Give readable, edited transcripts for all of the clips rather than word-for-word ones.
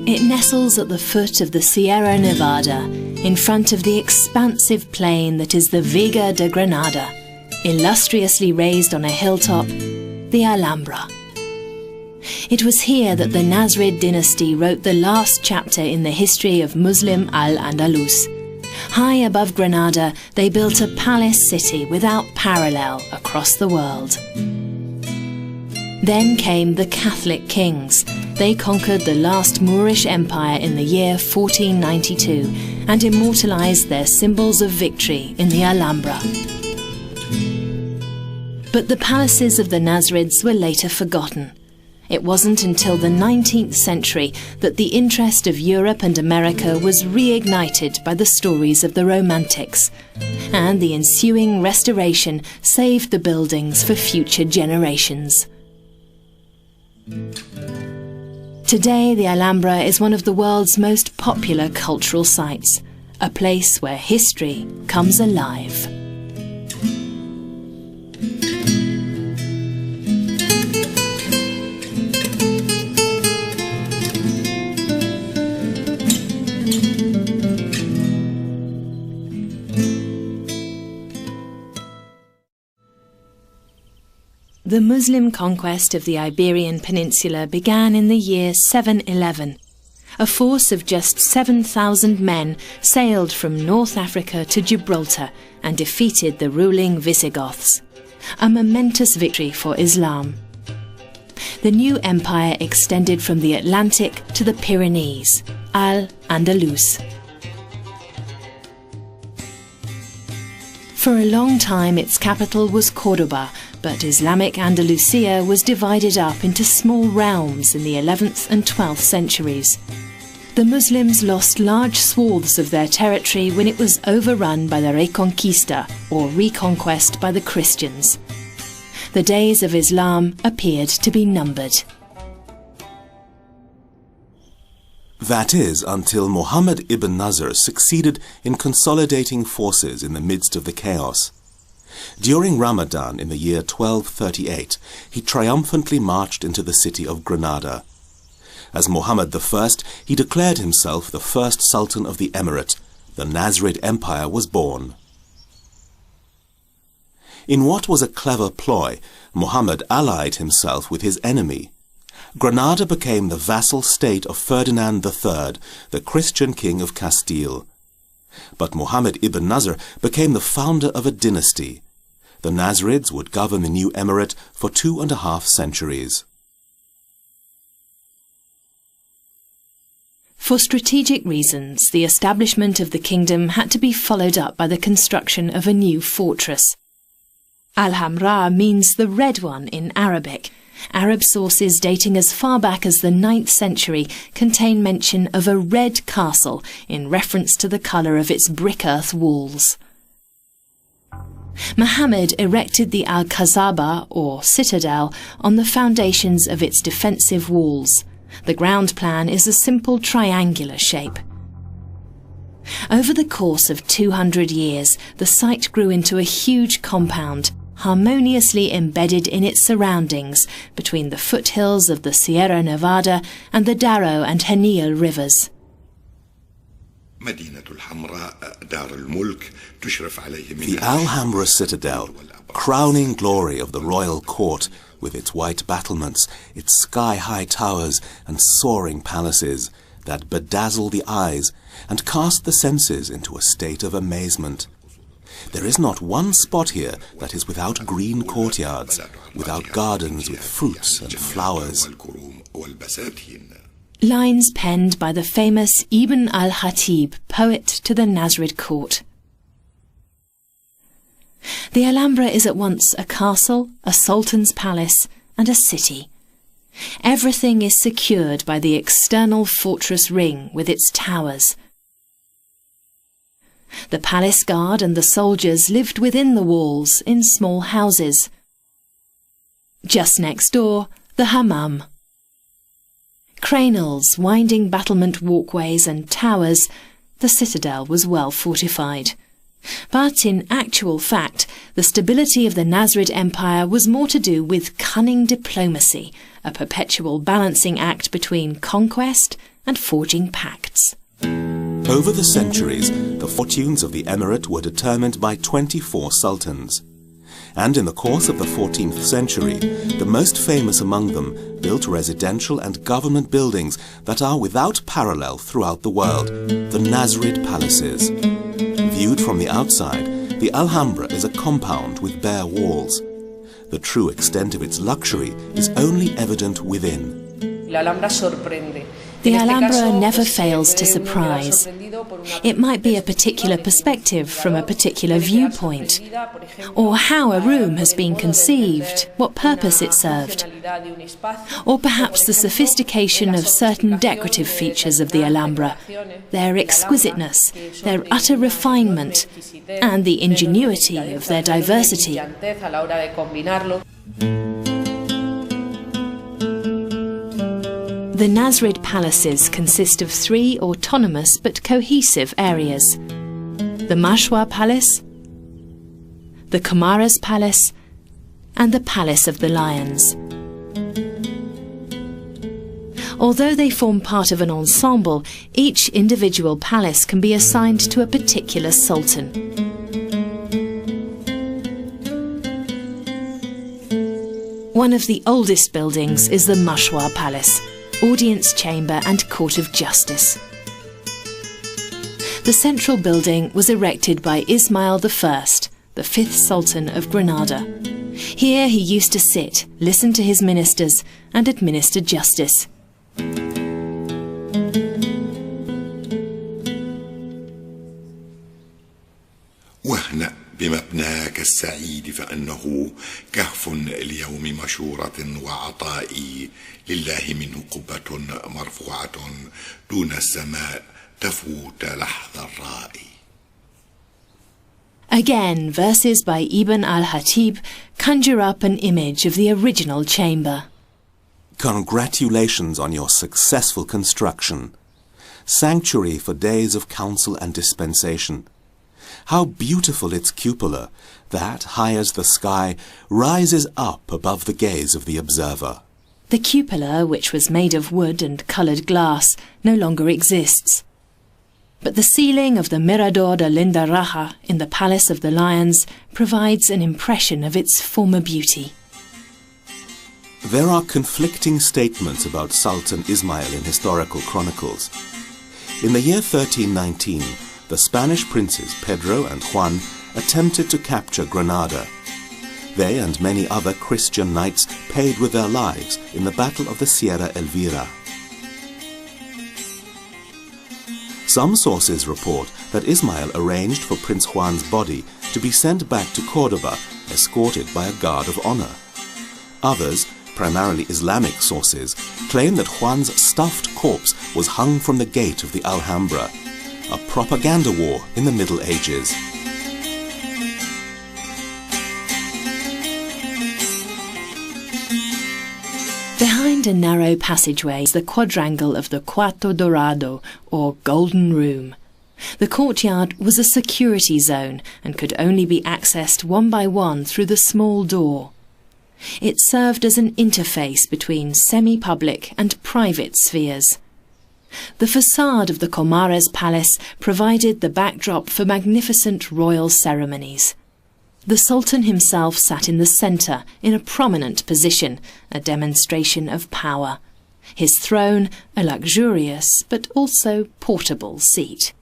It nestles at the foot of the Sierra Nevada, in front of the expansive plain that is the Vega de Granada, illustriously raised on a hilltop, the Alhambra. It was here that the Nasrid dynasty wrote the last chapter in the history of Muslim Al-Andalus. High above Granada, they built a palace city without parallel across the world. Then came the Catholic kings. They conquered the last Moorish empire in the year 1492 and immortalised their symbols of victory in the Alhambra. But the palaces of the Nasrids were later forgotten. It wasn't until the 19th century that the interest of Europe and America was reignited by the stories of the Romantics, and the ensuing restoration saved the buildings for future generations. Today, the Alhambra is one of the world's most popular cultural sites, a place where history comes alive. The Muslim conquest of the Iberian Peninsula began in the year 711. A force of just 7,000 men sailed from North Africa to Gibraltar and defeated the ruling Visigoths. A momentous victory for Islam. The new empire extended from the Atlantic to the Pyrenees, Al-Andalus. For a long time its capital was Cordoba, but Islamic Andalusia was divided up into small realms in the 11th and 12th centuries. The Muslims lost large swaths of their territory when it was overrun by the Reconquista, or reconquest by the Christians. The days of Islam appeared to be numbered. That is, until Muhammad ibn Nasr succeeded in consolidating forces in the midst of the chaos. During Ramadan in the year 1238, he triumphantly marched into the city of Granada. As Muhammad I, he declared himself the first Sultan of the Emirate. The Nasrid Empire was born. In what was a clever ploy, Muhammad allied himself with his enemy. Granada became the vassal state of Ferdinand III, the Christian king of Castile. But Muhammad ibn Nasr became the founder of a dynasty. The Nasrids would govern the new emirate for 2.5 centuries. For strategic reasons, the establishment of the kingdom had to be followed up by the construction of a new fortress. Alhambra means the red one in Arabic. Arab sources dating as far back as the 9th century contain mention of a red castle in reference to the colour of its brick-earth walls. Muhammad erected the Al-Kazaba, or citadel, on the foundations of its defensive walls. The ground plan is a simple triangular shape. Over the course of 200 years, the site grew into a huge compound, harmoniously embedded in its surroundings between the foothills of the Sierra Nevada and the Darro and Henil rivers. The Alhambra citadel, crowning glory of the royal court, with its white battlements, its sky-high towers and soaring palaces that bedazzle the eyes and cast the senses into a state of amazement. There is not one spot here that is without green courtyards, without gardens with fruits and flowers. Lines penned by the famous Ibn al-Khatib, poet to the Nasrid court. The Alhambra is at once a castle, a sultan's palace, and a city. Everything is secured by the external fortress ring with its towers. The palace guard and the soldiers lived within the walls in small houses. Just next door, the hammam. Crenels, winding battlement walkways and towers, the citadel was well fortified. But in actual fact, the stability of the Nasrid Empire was more to do with cunning diplomacy, a perpetual balancing act between conquest and forging pacts. Over the centuries, the fortunes of the emirate were determined by 24 sultans. And in the course of the 14th century, the most famous among them built residential and government buildings that are without parallel throughout the world, the Nasrid palaces. Viewed from the outside, the Alhambra is a compound with bare walls. The true extent of its luxury is only evident within. The Alhambra never fails to surprise. It might be a particular perspective from a particular viewpoint, or how a room has been conceived, what purpose it served, or perhaps the sophistication of certain decorative features of the Alhambra, their exquisiteness, their utter refinement, and the ingenuity of their diversity. The Nasrid palaces consist of 3 autonomous but cohesive areas: the Mashwa Palace, the Kamara's Palace, and the Palace of the Lions. Although they form part of an ensemble, each individual palace can be assigned to a particular sultan. One of the oldest buildings is the Mashwa Palace, audience chamber and court of justice. The central building was erected by Ismail I, the 5th Sultan of Granada. Here he used to sit, listen to his ministers, and administer justice. بمبناك السعيد فأنه كهف اليوم مشورة وعطائي لله منه قبة مرفوعة دون السماء تفوت لحظ الرائي. Again, verses by Ibn al-Hatib conjure up an image of the original chamber. Congratulations on your successful construction. Sanctuary for days of council and dispensation. How beautiful its cupola, that, high as the sky, rises up above the gaze of the observer. The cupola, which was made of wood and coloured glass, no longer exists. But the ceiling of the Mirador de Lindaraja in the Palace of the Lions provides an impression of its former beauty. There are conflicting statements about Sultan Ismail in historical chronicles. In the year 1319, the Spanish princes Pedro and Juan attempted to capture Granada. They and many other Christian knights paid with their lives in the Battle of the Sierra Elvira. Some sources report that Ismail arranged for Prince Juan's body to be sent back to Cordoba, escorted by a guard of honor. Others, primarily Islamic sources, claim that Juan's stuffed corpse was hung from the gate of the Alhambra, a propaganda war in the Middle Ages. Behind a narrow passageway is the quadrangle of the Cuarto Dorado, or Golden Room. The courtyard was a security zone and could only be accessed one by one through the small door. It served as an interface between semi-public and private spheres. The facade of the Kamara's palace provided the backdrop for magnificent royal ceremonies. The Sultan himself sat in the centre, in a prominent position, a demonstration of power. His throne, a luxurious but also portable seat.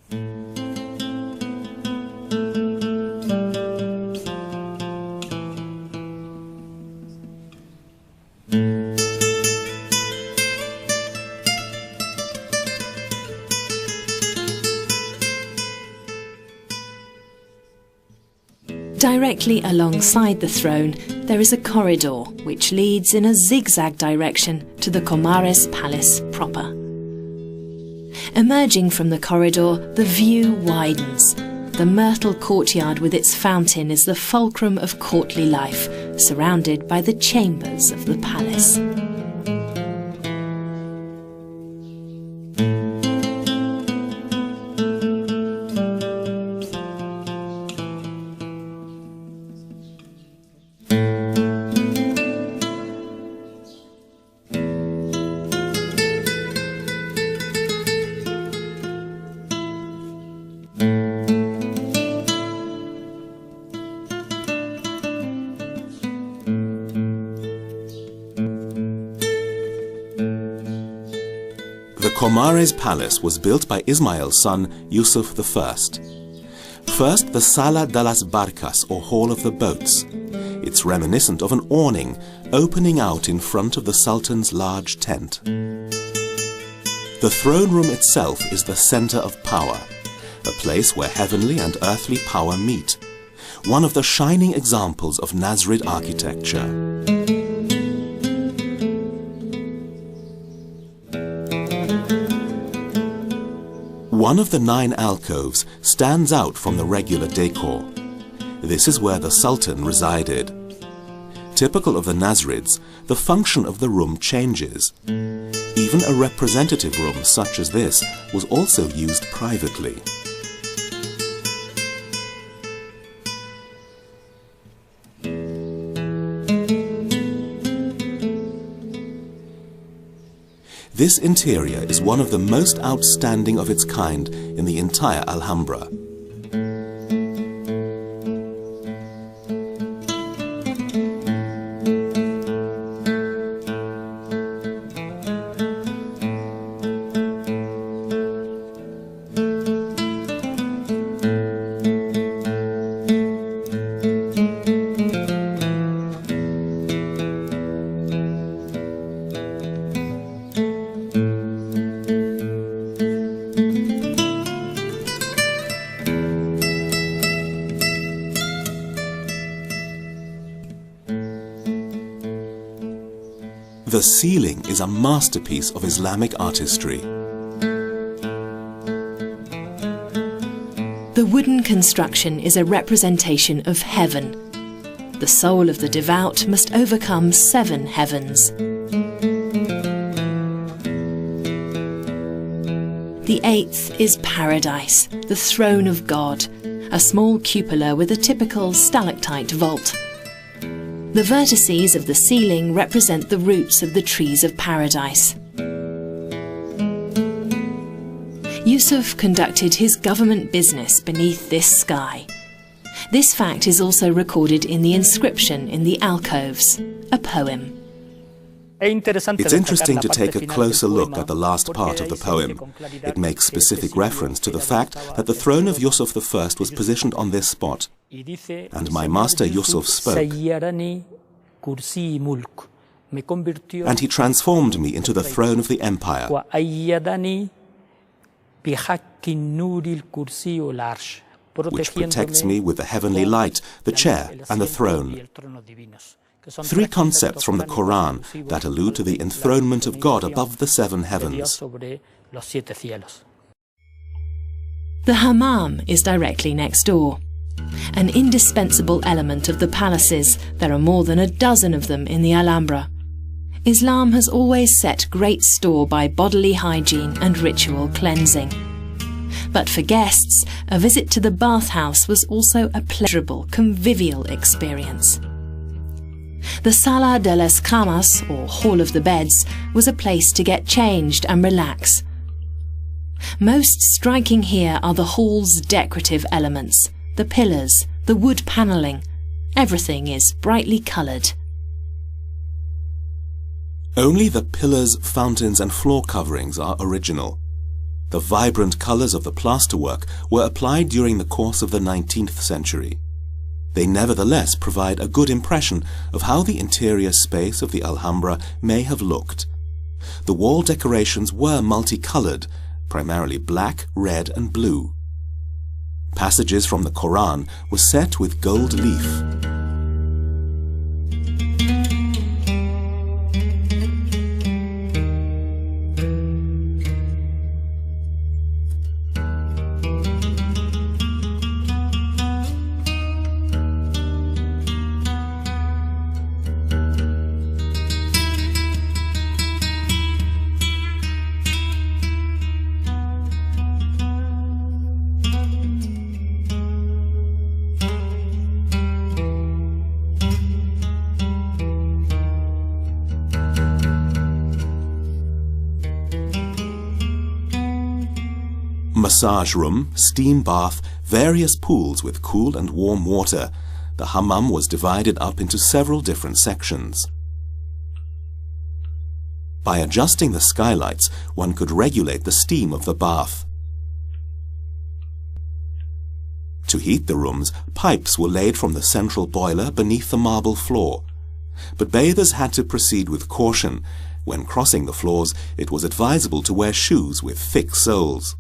Directly alongside the throne, there is a corridor which leads in a zigzag direction to the Kamara's palace proper. Emerging from the corridor, the view widens. The myrtle courtyard with its fountain is the fulcrum of courtly life, surrounded by the chambers of the palace. Comares Palace was built by Ismail's son Yusuf I. First, the Sala de las Barcas, or Hall of the Boats. It's reminiscent of an awning opening out in front of the Sultan's large tent. The throne room itself is the center of power, a place where heavenly and earthly power meet, one of the shining examples of Nasrid architecture. One of the 9 alcoves stands out from the regular decor. This is where the Sultan resided. Typical of the Nasrids, the function of the room changes. Even a representative room such as this was also used privately. This interior is one of the most outstanding of its kind in the entire Alhambra. The ceiling is a masterpiece of Islamic artistry. The wooden construction is a representation of heaven. The soul of the devout must overcome 7 heavens. The 8th is paradise, the throne of God, a small cupola with a typical stalactite vault. The vertices of the ceiling represent the roots of the trees of paradise. Yusuf conducted his government business beneath this sky. This fact is also recorded in the inscription in the alcoves, a poem. It's interesting to take a closer look at the last part of the poem. It makes specific reference to the fact that the throne of Yusuf I was positioned on this spot. And my master Yusuf spoke. And he transformed me into the throne of the empire. Which protects me with the heavenly light, the chair and the throne. 3 concepts from the Quran that allude to the enthronement of God above the 7 heavens. The hammam is directly next door. An indispensable element of the palaces, there are more than a dozen of them in the Alhambra. Islam has always set great store by bodily hygiene and ritual cleansing. But for guests, a visit to the bathhouse was also a pleasurable, convivial experience. The Sala de las Camas, or Hall of the Beds, was a place to get changed and relax. Most striking here are the hall's decorative elements, the pillars, the wood panelling. Everything is brightly coloured. Only the pillars, fountains and floor coverings are original. The vibrant colours of the plasterwork were applied during the course of the 19th century. They nevertheless provide a good impression of how the interior space of the Alhambra may have looked. The wall decorations were multicoloured, primarily black, red and blue. Passages from the Quran were set with gold leaf. Massage room, steam bath, various pools with cool and warm water. The hammam was divided up into several different sections. By adjusting the skylights, one could regulate the steam of the bath. To heat the rooms, pipes were laid from the central boiler beneath the marble floor. But bathers had to proceed with caution. When crossing the floors, it was advisable to wear shoes with thick soles.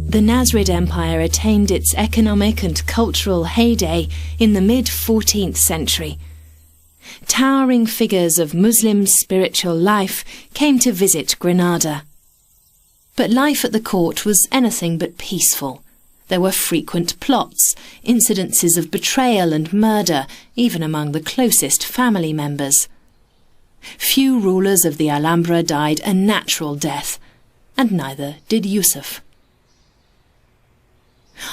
The Nasrid Empire attained its economic and cultural heyday in the mid-14th century. Towering figures of Muslim spiritual life came to visit Granada. But life at the court was anything but peaceful. There were frequent plots, incidences of betrayal and murder, even among the closest family members. Few rulers of the Alhambra died a natural death, and neither did Yusuf.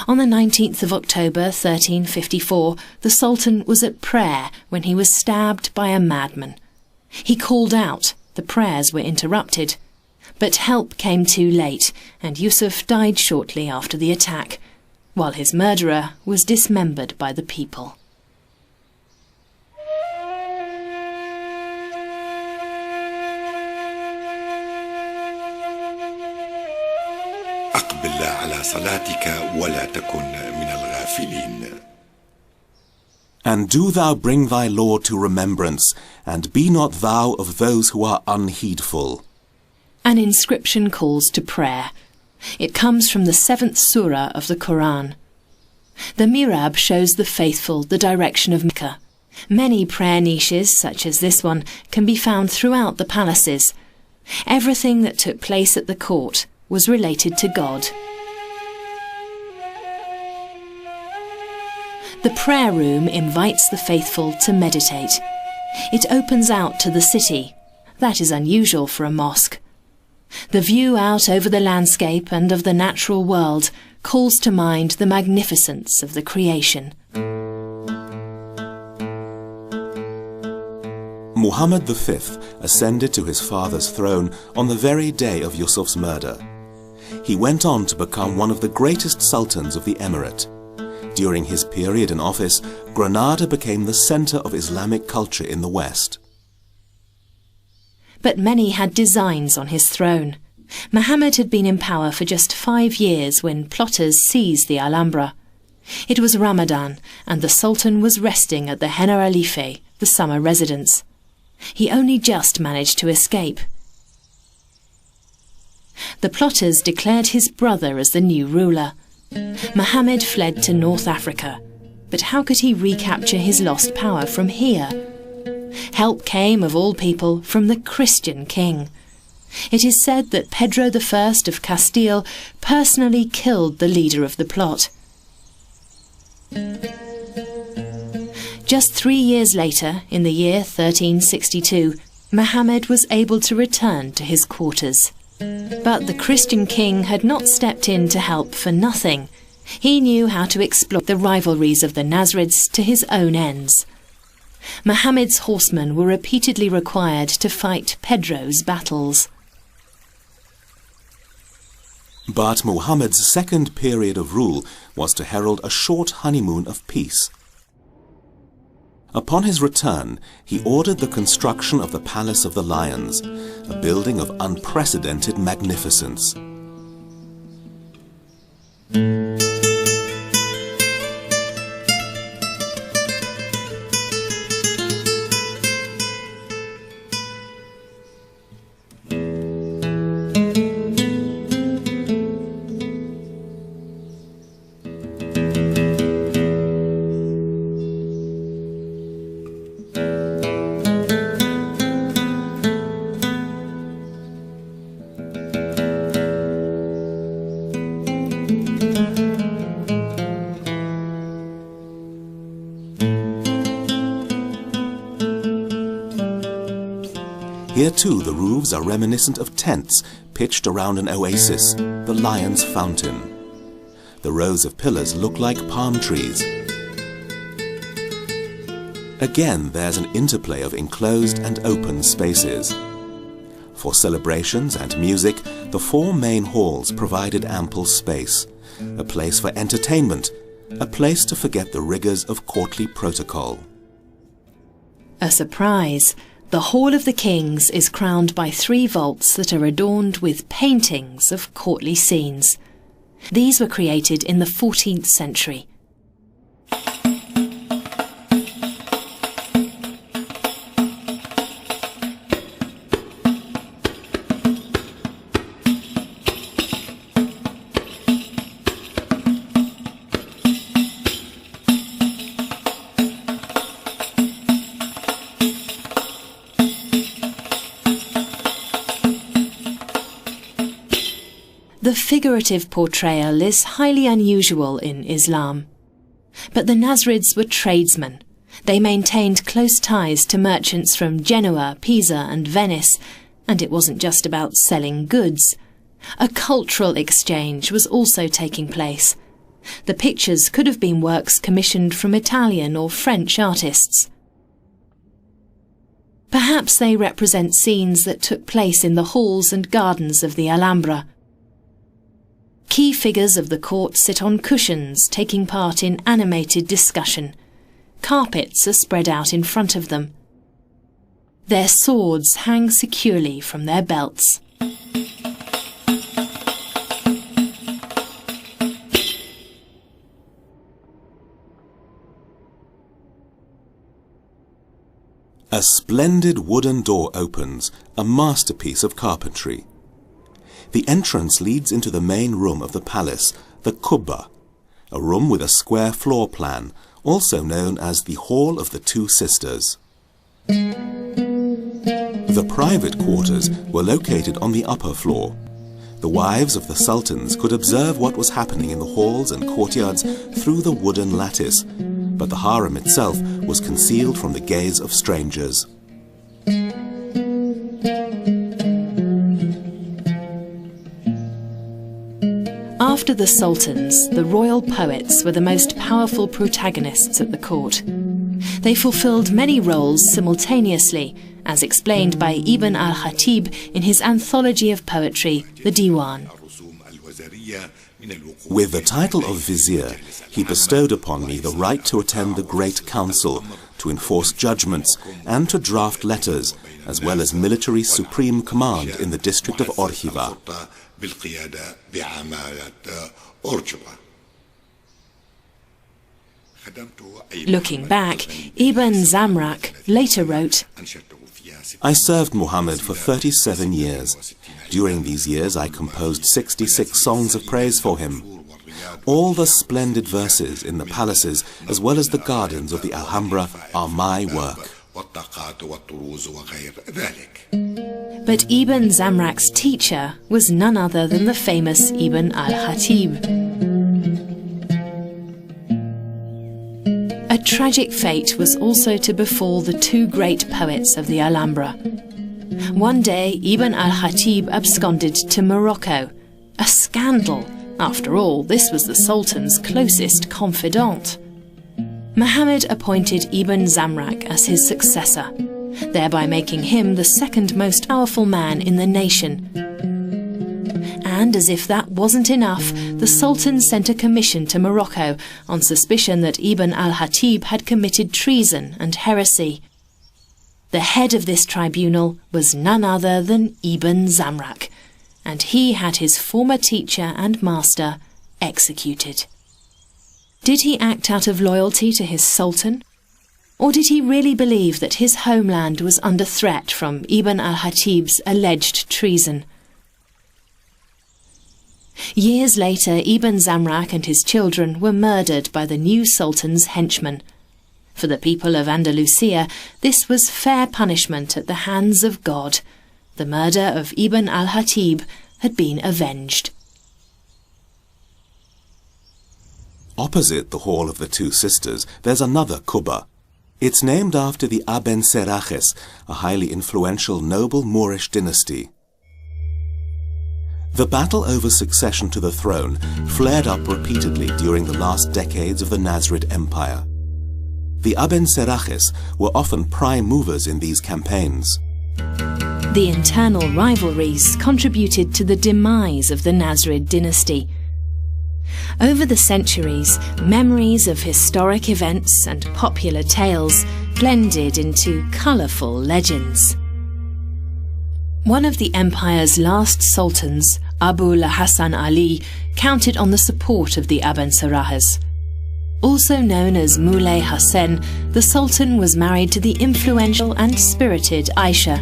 On the 19th of October 1354, the Sultan was at prayer when he was stabbed by a madman. He called out, the prayers were interrupted, but help came too late, and Yusuf died shortly after the attack, while his murderer was dismembered by the people. أقبل على صلاتك ولا تكن من الغافلين. And do thou bring thy Lord to remembrance, and be not thou of those who are unheedful. An inscription calls to prayer. It comes from the 7th surah of the Quran. The mihrab shows the faithful the direction of Mecca. Many prayer niches, such as this one, can be found throughout the palaces. Everything that took place at the court was related to God. The prayer room invites the faithful to meditate. It opens out to the city. That is unusual for a mosque. The view out over the landscape and of the natural world calls to mind the magnificence of the creation. Muhammad V ascended to his father's throne on the very day of Yusuf's murder. He went on to become one of the greatest sultans of the emirate. During his period in office, Granada became the center of Islamic culture in the West. But many had designs on his throne. Muhammad had been in power for just 5 years when plotters seized the Alhambra. It was Ramadan, and the Sultan was resting at the Generalife, the summer residence. He only just managed to escape. The plotters declared his brother as the new ruler. Muhammad fled to North Africa, but how could he recapture his lost power from here? Help came, of all people, from the Christian king. It is said that Pedro I of Castile personally killed the leader of the plot. Just 3 years later, in the year 1362, Muhammad was able to return to his quarters. But the Christian king had not stepped in to help for nothing. He knew how to exploit the rivalries of the Nasrids to his own ends. Muhammad's horsemen were repeatedly required to fight Pedro's battles. But Muhammad's second period of rule was to herald a short honeymoon of peace. Upon his return, he ordered the construction of the Palace of the Lions, a building of unprecedented magnificence. Here too the roofs are reminiscent of tents pitched around an oasis, the Lion's Fountain. The rows of pillars look like palm trees. Again, there's an interplay of enclosed and open spaces. For celebrations and music, the 4 main halls provided ample space, a place for entertainment, a place to forget the rigours of courtly protocol. A surprise. The Hall of the Kings is crowned by 3 vaults that are adorned with paintings of courtly scenes. These were created in the 14th century. The figurative portrayal is highly unusual in Islam. But the Nasrids were tradesmen. They maintained close ties to merchants from Genoa, Pisa and Venice, and it wasn't just about selling goods. A cultural exchange was also taking place. The pictures could have been works commissioned from Italian or French artists. Perhaps they represent scenes that took place in the halls and gardens of the Alhambra. Key figures of the court sit on cushions, taking part in animated discussion. Carpets are spread out in front of them. Their swords hang securely from their belts. A splendid wooden door opens, a masterpiece of carpentry. The entrance leads into the main room of the palace, the Kubba, a room with a square floor plan, also known as the Hall of the Two Sisters. The private quarters were located on the upper floor. The wives of the sultans could observe what was happening in the halls and courtyards through the wooden lattice, but the harem itself was concealed from the gaze of strangers. After the sultans, the royal poets were the most powerful protagonists at the court. They fulfilled many roles simultaneously, as explained by Ibn al-Khatib in his anthology of poetry, the Diwan. With the title of vizier, he bestowed upon me the right to attend the Great Council, to enforce judgments, and to draft letters, as well as military supreme command in the district of Orhiva. Looking back, Ibn Zamrak later wrote, I served Muhammad for 37 years. During these years I composed 66 songs of praise for him. All the splendid verses in the palaces as well as the gardens of the Alhambra are my work. But Ibn Zamrak's teacher was none other than the famous Ibn al-Khatib. A tragic fate was also to befall the 2 great poets of the Alhambra. One day, Ibn al-Khatib absconded to Morocco. A scandal. After all, this was the Sultan's closest confidant. Muhammad appointed Ibn Zamrak as his successor, thereby making him the 2nd most powerful man in the nation. And as if that wasn't enough, the Sultan sent a commission to Morocco on suspicion that Ibn al-Khatib had committed treason and heresy. The head of this tribunal was none other than Ibn Zamrak, and he had his former teacher and master executed. Did he act out of loyalty to his sultan? Or did he really believe that his homeland was under threat from Ibn al-Khatib's alleged treason? Years later, Ibn Zamrak and his children were murdered by the new sultan's henchmen. For the people of Andalusia, this was fair punishment at the hands of God. The murder of Ibn al-Khatib had been avenged. Opposite the Hall of the Two Sisters, there's another Kubba. It's named after the Abencerrages, a highly influential noble Moorish dynasty. The battle over succession to the throne flared up repeatedly during the last decades of the Nasrid Empire. The Abencerrages were often prime movers in these campaigns. The internal rivalries contributed to the demise of the Nasrid dynasty. Over the centuries, memories of historic events and popular tales blended into colourful legends. One of the empire's last sultans, Abul Hassan Ali, counted on the support of the Abencerrages. Also known as Moulay Hassan, the sultan was married to the influential and spirited Aisha.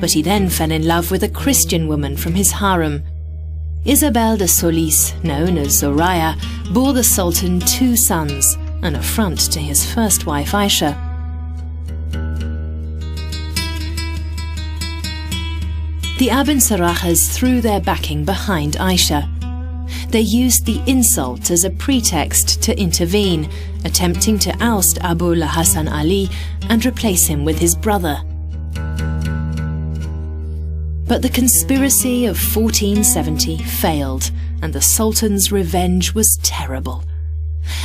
But he then fell in love with a Christian woman from his harem. Isabel de Solis, known as Zoraya, bore the sultan 2 sons, an affront to his first wife Aisha. The Abencerrages threw their backing behind Aisha. They used the insult as a pretext to intervene, attempting to oust Abul Hassan Ali and replace him with his brother. But the conspiracy of 1470 failed, and the Sultan's revenge was terrible.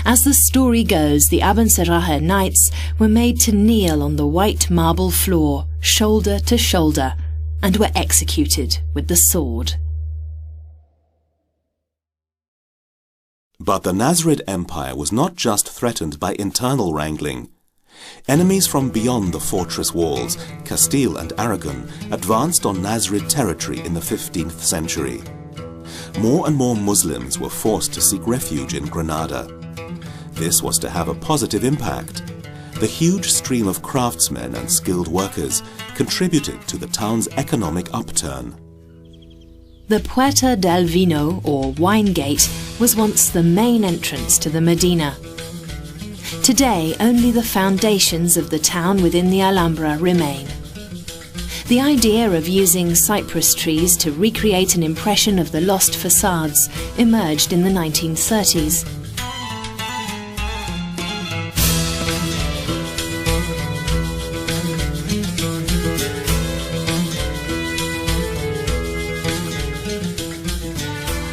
As the story goes, the Abencerrage knights were made to kneel on the white marble floor, shoulder to shoulder, and were executed with the sword. But the Nasrid Empire was not just threatened by internal wrangling. Enemies from beyond the fortress walls, Castile and Aragon, advanced on Nasrid territory in the 15th century. More and more Muslims were forced to seek refuge in Granada. This was to have a positive impact. The huge stream of craftsmen and skilled workers contributed to the town's economic upturn. The Puerta del Vino, or Wine Gate, was once the main entrance to the Medina. Today, only the foundations of the town within the Alhambra remain. The idea of using cypress trees to recreate an impression of the lost facades emerged in the 1930s.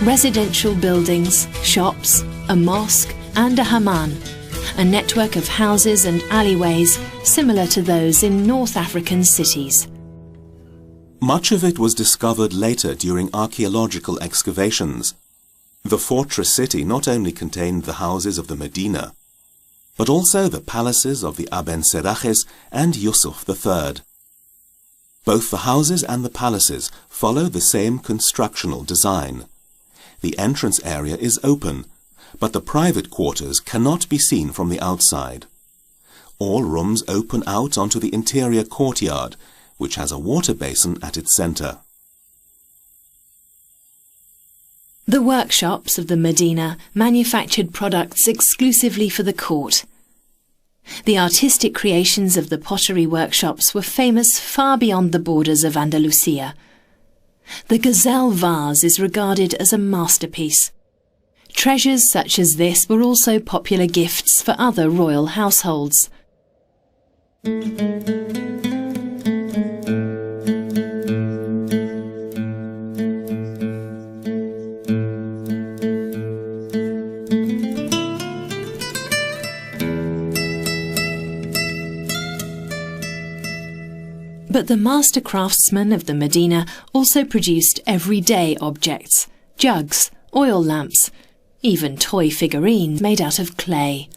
Residential buildings, shops, a mosque and a hammam, a network of houses and alleyways similar to those in North African cities. Much of it was discovered later during archaeological excavations. The fortress city not only contained the houses of the Medina, but also the palaces of the Abencerrages and Yusuf III. Both the houses and the palaces follow the same constructional design. The entrance area is open, but the private quarters cannot be seen from the outside. All rooms open out onto the interior courtyard, which has a water basin at its centre. The workshops of the Medina manufactured products exclusively for the court. The artistic creations of the pottery workshops were famous far beyond the borders of Andalusia. The gazelle vase is regarded as a masterpiece. Treasures such as this were also popular gifts for other royal households. But the master craftsmen of the Medina also produced everyday objects, jugs, oil lamps, even toy figurines made out of clay.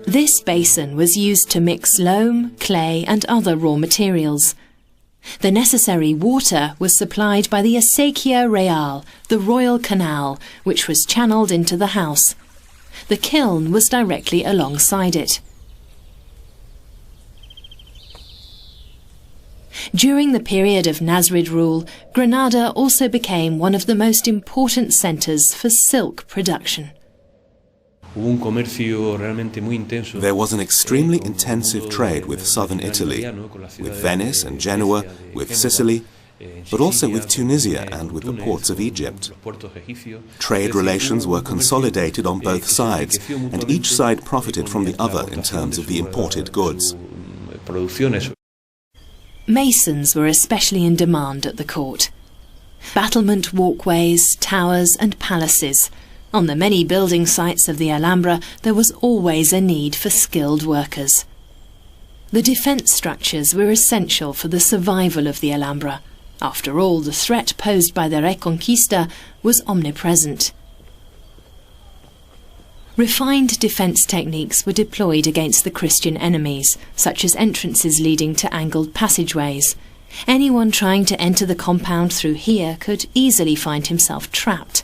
This basin was used to mix loam, clay and other raw materials. The necessary water was supplied by the Acequia Real, the royal canal, which was channeled into the house. The kiln was directly alongside it. During the period of Nasrid rule, Granada also became one of the most important centres for silk production. There was an extremely intensive trade with southern Italy, with Venice and Genoa, with Sicily, but also with Tunisia and with the ports of Egypt. Trade relations were consolidated on both sides, and each side profited from the other in terms of the imported goods. Masons were especially in demand at the court. Battlement walkways, towers and palaces. On the many building sites of the Alhambra, there was always a need for skilled workers. The defence structures were essential for the survival of the Alhambra. After all, the threat posed by the Reconquista was omnipresent. Refined defence techniques were deployed against the Christian enemies, such as entrances leading to angled passageways. Anyone trying to enter the compound through here could easily find himself trapped.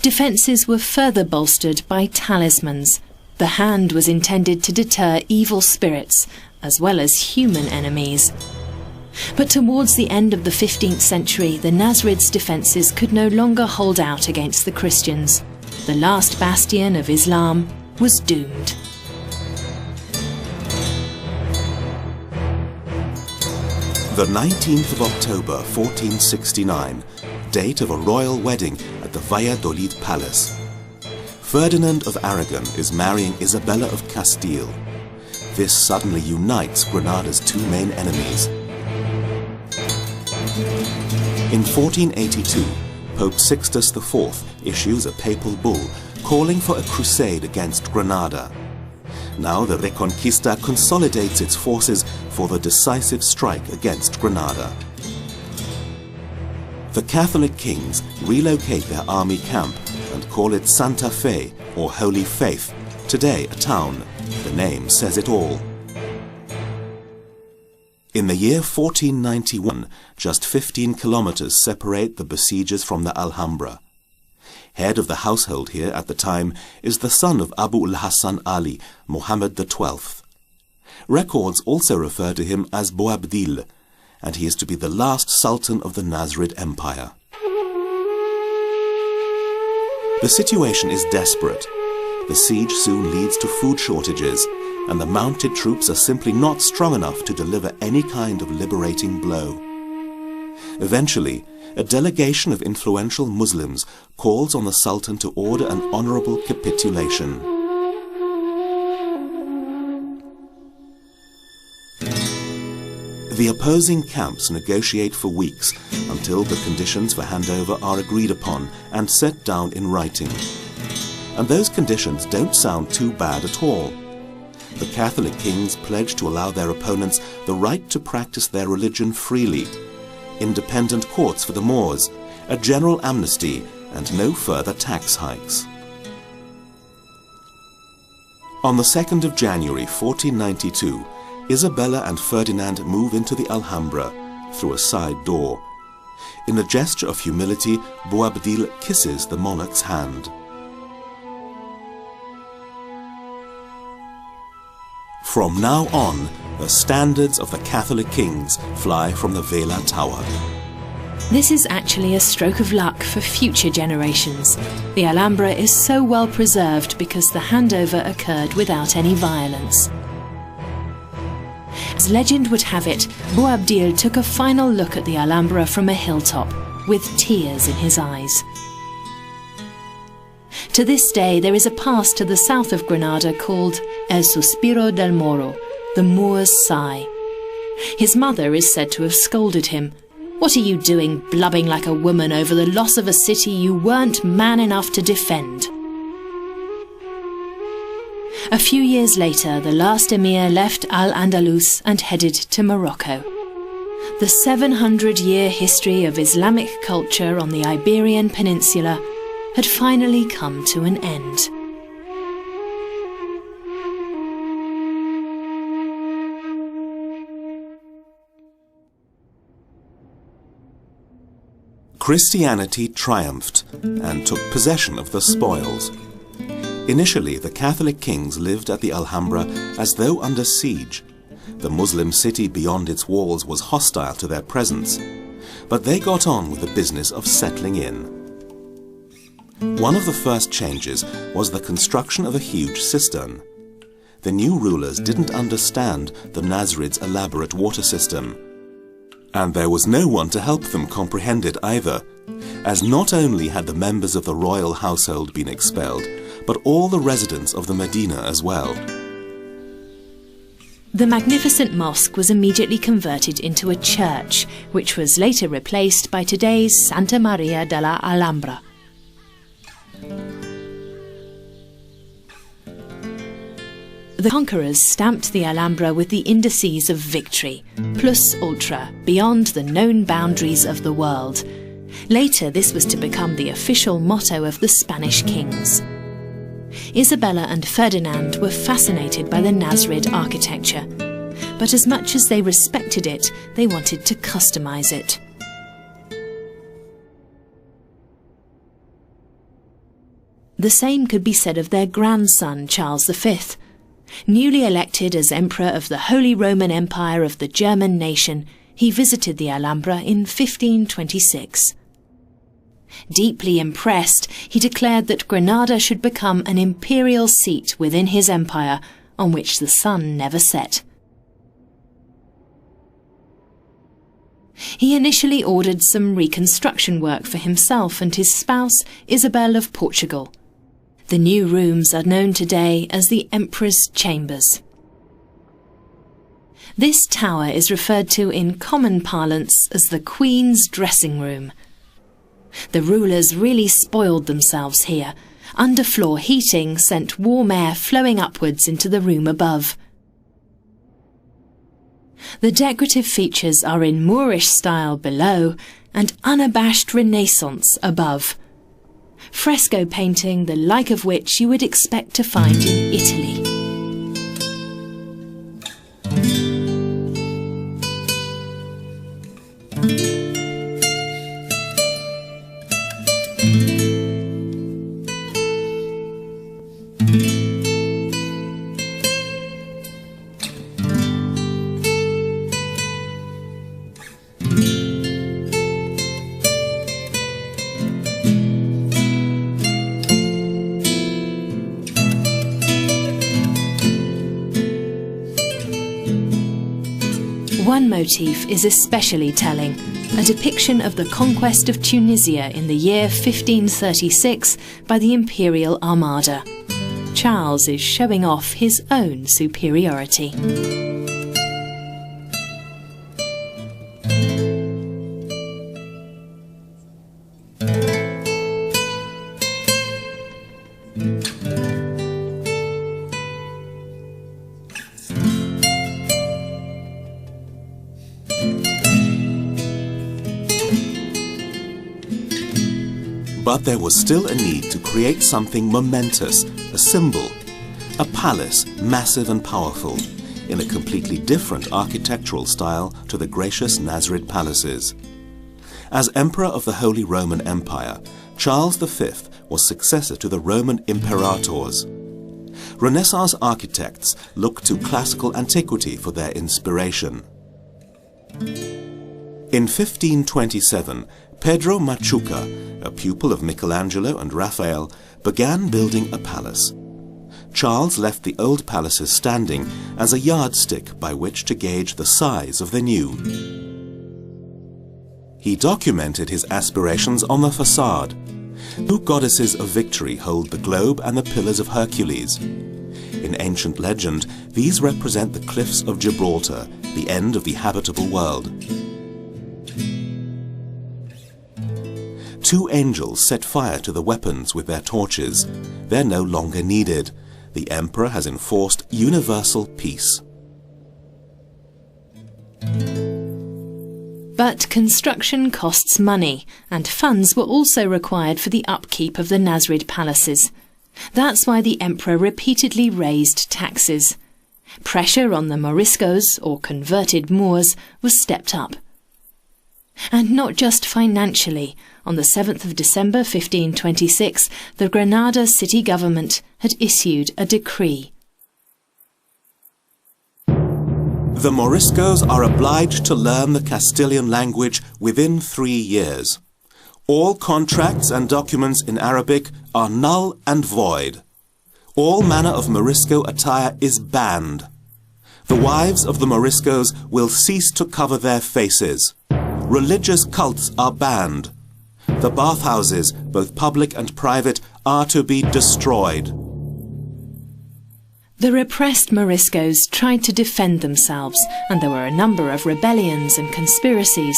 Defences were further bolstered by talismans. The hand was intended to deter evil spirits, as well as human enemies. But towards the end of the 15th century, the Nasrids' defences could no longer hold out against the Christians. The last bastion of Islam was doomed. The 19th of October 1469, date of a royal wedding at the Valladolid Palace. Ferdinand of Aragon is marrying Isabella of Castile. This suddenly unites Granada's two main enemies. In 1482, Pope Sixtus IV issues a papal bull calling for a crusade against Granada. Now the Reconquista consolidates its forces for the decisive strike against Granada. The Catholic kings relocate their army camp and call it Santa Fe, or Holy Faith, today a town. The name says it all. In the year 1491, just 15 kilometers separate the besiegers from the Alhambra. Head of the household here at the time is the son of Abu al-Hassan Ali, Muhammad XII. Records also refer to him as Boabdil, and he is to be the last sultan of the Nasrid Empire. The situation is desperate. The siege soon leads to food shortages, and the mounted troops are simply not strong enough to deliver any kind of liberating blow. Eventually, a delegation of influential Muslims calls on the Sultan to order an honorable capitulation. The opposing camps negotiate for weeks until the conditions for handover are agreed upon and set down in writing. And those conditions don't sound too bad at all. The Catholic kings pledge to allow their opponents the right to practice their religion freely, independent courts for the Moors, a general amnesty, and no further tax hikes. On the 2nd of January 1492, Isabella and Ferdinand move into the Alhambra through a side door. In a gesture of humility, Boabdil kisses the monarch's hand. From now on, the standards of the Catholic kings fly from the Vela Tower. This is actually a stroke of luck for future generations. The Alhambra is so well preserved because the handover occurred without any violence. As legend would have it, Boabdil took a final look at the Alhambra from a hilltop, with tears in his eyes. To this day, there is a pass to the south of Granada called El Suspiro del Moro, the Moor's Sigh. His mother is said to have scolded him. "What are you doing, blubbing like a woman over the loss of a city you weren't man enough to defend?" A few years later, the last emir left Al-Andalus and headed to Morocco. The 700-year history of Islamic culture on the Iberian Peninsula had finally come to an end. Christianity triumphed and took possession of the spoils. Initially, the Catholic kings lived at the Alhambra as though under siege, The Muslim city beyond its walls was hostile to their presence, but they got on with the business of settling in. One of the first changes was the construction of a huge cistern. The new rulers didn't understand the Nasrid's elaborate water system, and there was no one to help them comprehend it either, as not only had the members of the royal household been expelled, but all the residents of the Medina as well. The magnificent mosque was immediately converted into a church, which was later replaced by today's Santa Maria della Alhambra. The conquerors stamped the Alhambra with the indices of victory, plus ultra, beyond the known boundaries of the world. Later, this was to become the official motto of the Spanish kings. Isabella and Ferdinand were fascinated by the Nasrid architecture, but as much as they respected it, they wanted to customize it. The same could be said of their grandson, Charles V. Newly elected as Emperor of the Holy Roman Empire of the German nation, he visited the Alhambra in 1526. Deeply impressed, he declared that Granada should become an imperial seat within his empire, on which the sun never set. He initially ordered some reconstruction work for himself and his spouse, Isabel of Portugal. The new rooms are known today as the Emperor's Chambers. This tower is referred to in common parlance as the Queen's dressing room. The rulers really spoiled themselves here. Underfloor heating sent warm air flowing upwards into the room above. The decorative features are in Moorish style below and unabashed Renaissance above. Fresco painting the like of which you would expect to find in Italy. One motif is especially telling, a depiction of the conquest of Tunisia in the year 1536 by the Imperial Armada. Charles is showing off his own superiority. But there was still a need to create something momentous, a symbol, a palace massive and powerful, in a completely different architectural style to the gracious Nasrid palaces. As Emperor of the Holy Roman Empire, Charles V was successor to the Roman imperators. Renaissance architects looked to classical antiquity for their inspiration. In 1527, Pedro Machuca, a pupil of Michelangelo and Raphael, began building a palace. Charles left the old palaces standing as a yardstick by which to gauge the size of the new. He documented his aspirations on the facade. Two goddesses of victory hold the globe and the pillars of Hercules. In ancient legend, these represent the cliffs of Gibraltar, the end of the habitable world. Two angels set fire to the weapons with their torches. They're no longer needed. The emperor has enforced universal peace. But construction costs money, and funds were also required for the upkeep of the Nasrid palaces. That's why the emperor repeatedly raised taxes. Pressure on the Moriscos, or converted Moors, was stepped up. And not just financially. On the 7th of December 1526, the Granada city government had issued a decree. The Moriscos are obliged to learn the Castilian language within 3 years. All contracts and documents in Arabic are null and void. All manner of Morisco attire is banned. The wives of the Moriscos will cease to cover their faces. Religious cults are banned. The bathhouses, both public and private, are to be destroyed. The repressed Moriscos tried to defend themselves, and there were a number of rebellions and conspiracies,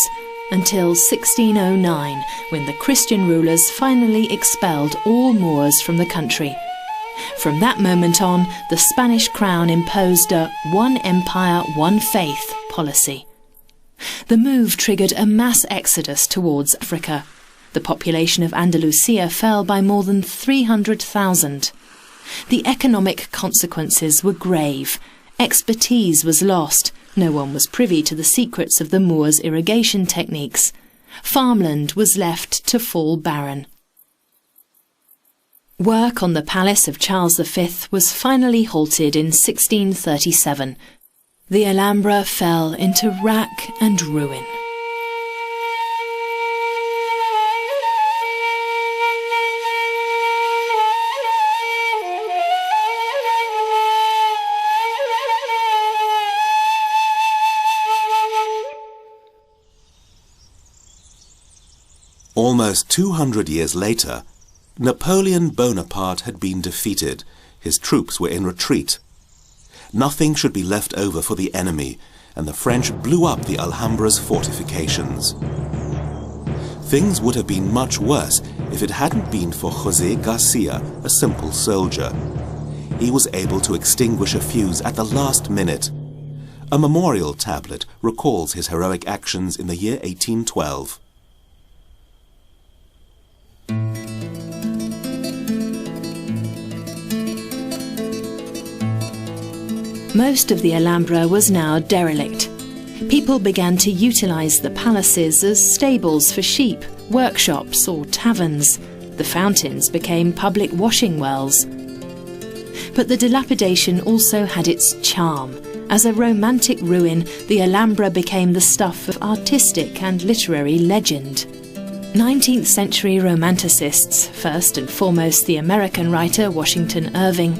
until 1609, when the Christian rulers finally expelled all Moors from the country. From that moment on, the Spanish crown imposed a one empire, one faith policy. The move triggered a mass exodus towards Africa. The population of Andalusia fell by more than 300,000. The economic consequences were grave. Expertise was lost. No one was privy to the secrets of the Moors' irrigation techniques. Farmland was left to fall barren. Work on the palace of Charles V was finally halted in 1637. The Alhambra fell into wrack and ruin. Almost 200 years later, Napoleon Bonaparte had been defeated. His troops were in retreat. Nothing should be left over for the enemy, and the French blew up the Alhambra's fortifications. Things would have been much worse if it hadn't been for José Garcia, a simple soldier. He was able to extinguish a fuse at the last minute. A memorial tablet recalls his heroic actions in the year 1812. Most of the Alhambra was now derelict. People began to utilize the palaces as stables for sheep, workshops or taverns. The fountains became public washing wells. But the dilapidation also had its charm. As a romantic ruin, the Alhambra became the stuff of artistic and literary legend. 19th century romanticists, first and foremost the American writer Washington Irving,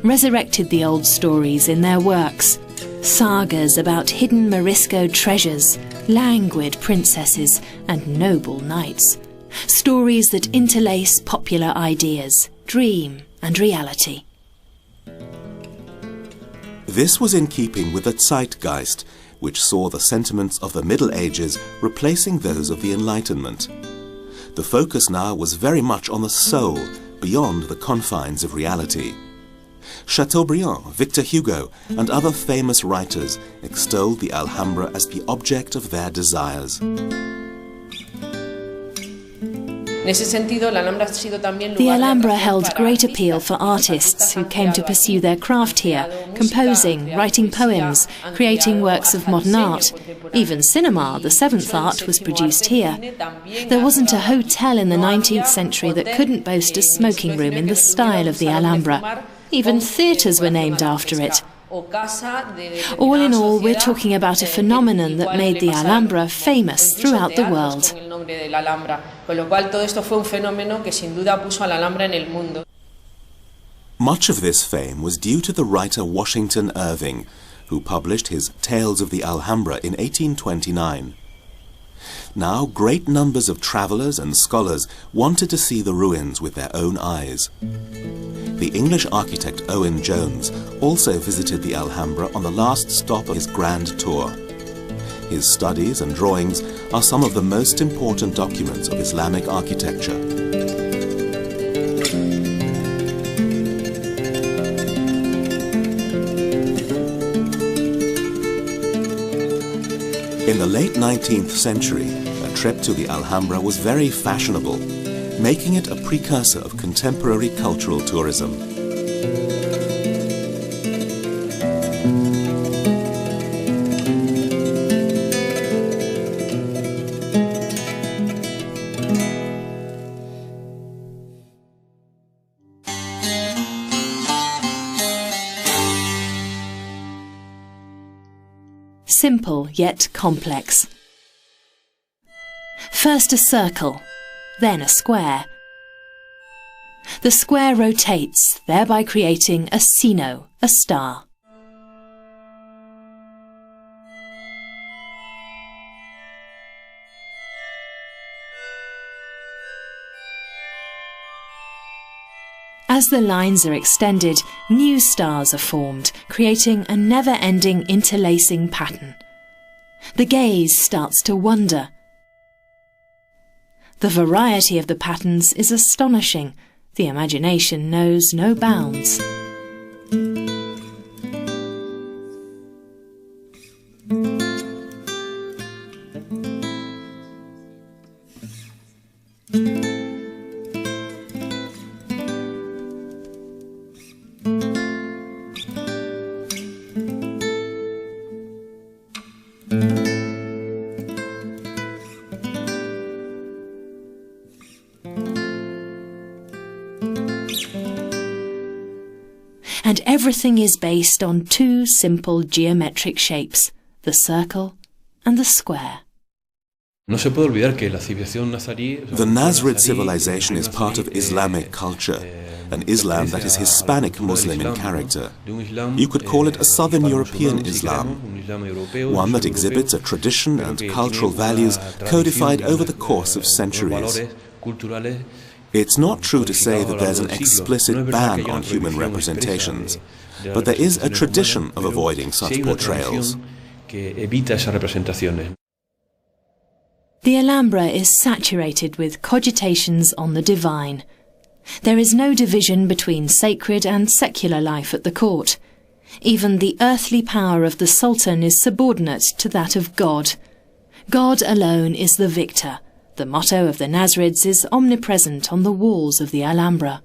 resurrected the old stories in their works. Sagas about hidden Morisco treasures, languid princesses and noble knights. Stories that interlace popular ideas, dream and reality. This was in keeping with the zeitgeist, which saw the sentiments of the Middle Ages replacing those of the Enlightenment. The focus now was very much on the soul, beyond the confines of reality. Chateaubriand, Victor Hugo, and other famous writers extolled the Alhambra as the object of their desires. The Alhambra held great appeal for artists who came to pursue their craft here, composing, writing poems, creating works of modern art. Even cinema, the seventh art, was produced here. There wasn't a hotel in the 19th century that couldn't boast a smoking room in the style of the Alhambra. Even theatres were named after it. All in all, we're talking about a phenomenon that made the Alhambra famous throughout the world. Much of this fame was due to the writer Washington Irving, who published his Tales of the Alhambra in 1829. Now, great numbers of travellers and scholars wanted to see the ruins with their own eyes. The English architect Owen Jones also visited the Alhambra on the last stop of his grand tour. His studies and drawings are some of the most important documents of Islamic architecture. In the late 19th century, a trip to the Alhambra was very fashionable, making it a precursor of contemporary cultural tourism. simple yet complex. First a circle, then a square. The square rotates, thereby creating a sino, a star. As the lines are extended, new stars are formed, creating a never-ending interlacing pattern. The gaze starts to wonder. The variety of the patterns is astonishing. The imagination knows no bounds. And everything is based on two simple geometric shapes, the circle and the square. The Nazrid civilization is part of Islamic culture, an Islam that is Hispanic Muslim in character. You could call it a Southern European Islam, one that exhibits a tradition and cultural values codified over the course of centuries. It's not true to say that there's an explicit ban on human representations, but there is a tradition of avoiding such portrayals. The Alhambra is saturated with cogitations on the divine. There is no division between sacred and secular life at the court. Even the earthly power of the Sultan is subordinate to that of God. God alone is the victor. The motto of the Nazrids is omnipresent on the walls of the Alhambra.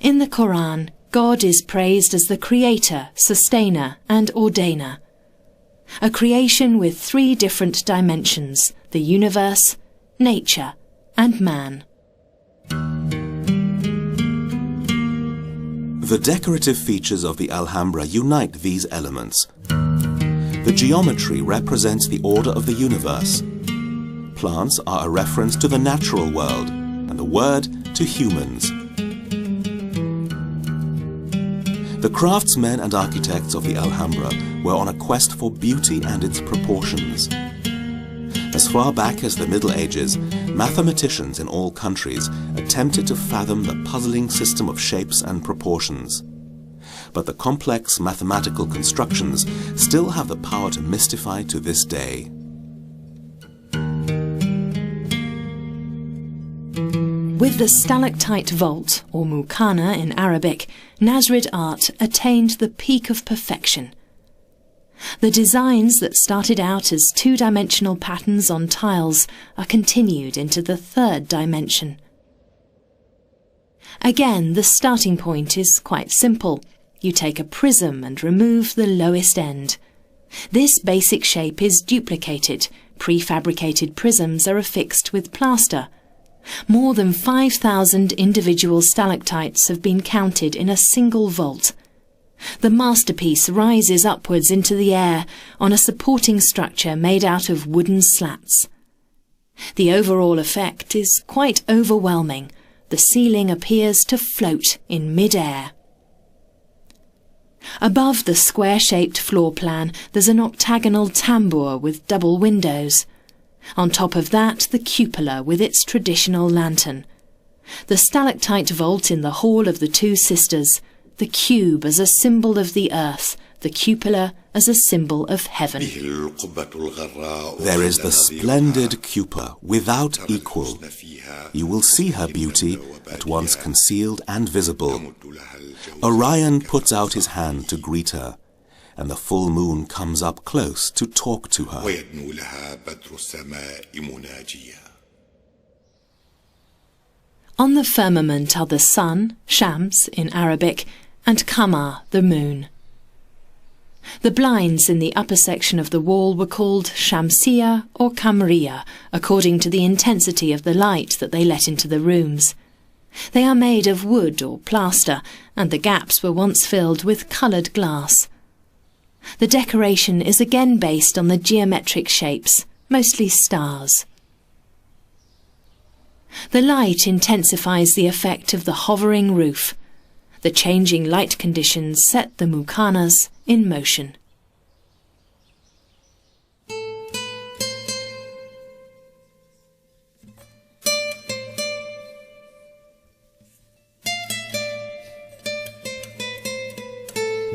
In the Quran, God is praised as the creator, sustainer and ordainer. A creation with three different dimensions, the universe, nature and man. The decorative features of the Alhambra unite these elements. The geometry represents the order of the universe. Plants are a reference to the natural world, and the word to humans. The craftsmen and architects of the Alhambra were on a quest for beauty and its proportions. As far back as the Middle Ages, mathematicians in all countries attempted to fathom the puzzling system of shapes and proportions. But the complex mathematical constructions still have the power to mystify to this day. With the stalactite vault, or mukana in Arabic, Nazrid art attained the peak of perfection. The designs that started out as two-dimensional patterns on tiles are continued into the third dimension. Again, the starting point is quite simple. You take a prism and remove the lowest end. This basic shape is duplicated. Prefabricated prisms are affixed with plaster. More than 5,000 individual stalactites have been counted in a single vault. The masterpiece rises upwards into the air on a supporting structure made out of wooden slats. The overall effect is quite overwhelming. The ceiling appears to float in mid-air. Above the square-shaped floor plan, there's an octagonal tambour with double windows. On top of that, the cupola with its traditional lantern. The stalactite vault in the Hall of the Two Sisters, the cube as a symbol of the earth, the cupola as a symbol of heaven. There is the splendid cupola without equal. You will see her beauty, at once concealed and visible. Orion puts out his hand to greet her, and the full moon comes up close to talk to her. On the firmament are the sun, Shams in Arabic, and Qamar, the moon. The blinds in the upper section of the wall were called Shamsiya or Qamariya, according to the intensity of the light that they let into the rooms. They are made of wood or plaster, and the gaps were once filled with coloured glass. The decoration is again based on the geometric shapes, mostly stars. The light intensifies the effect of the hovering roof. The changing light conditions set the muqarnas in motion.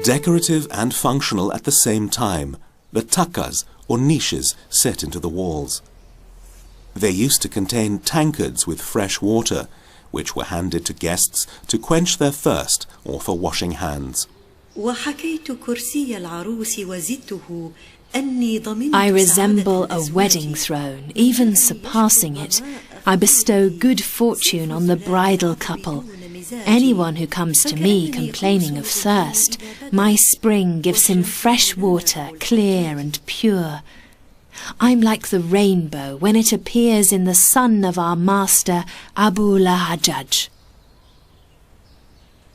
Decorative and functional at the same time, the takas or niches set into the walls. They used to contain tankards with fresh water, which were handed to guests to quench their thirst or for washing hands. I resemble a wedding throne, even surpassing it. I bestow good fortune on the bridal couple. Anyone who comes to me complaining of thirst, my spring gives him fresh water, clear and pure. I'm like the rainbow when it appears in the son of our master, Abu Lahajjaj.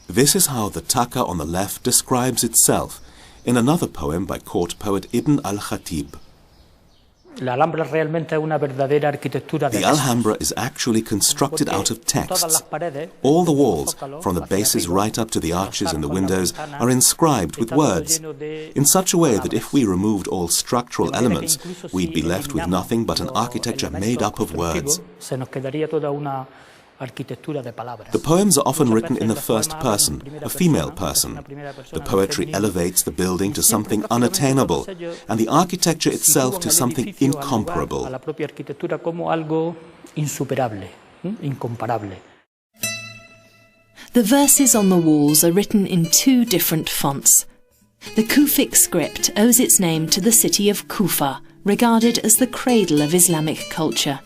This is how the taka on the left describes itself in another poem by court poet Ibn al-Khatib. The Alhambra is actually constructed out of texts. All the walls, from the bases right up to the arches in the windows, are inscribed with words, in such a way that if we removed all structural elements, we'd be left with nothing but an architecture made up of words. The poems are often written in the first person, a female person. The poetry elevates the building to something unattainable, and the architecture itself to something incomparable. The verses on the walls are written in two different fonts. The Kufic script owes its name to the city of Kufa, regarded as the cradle of Islamic culture.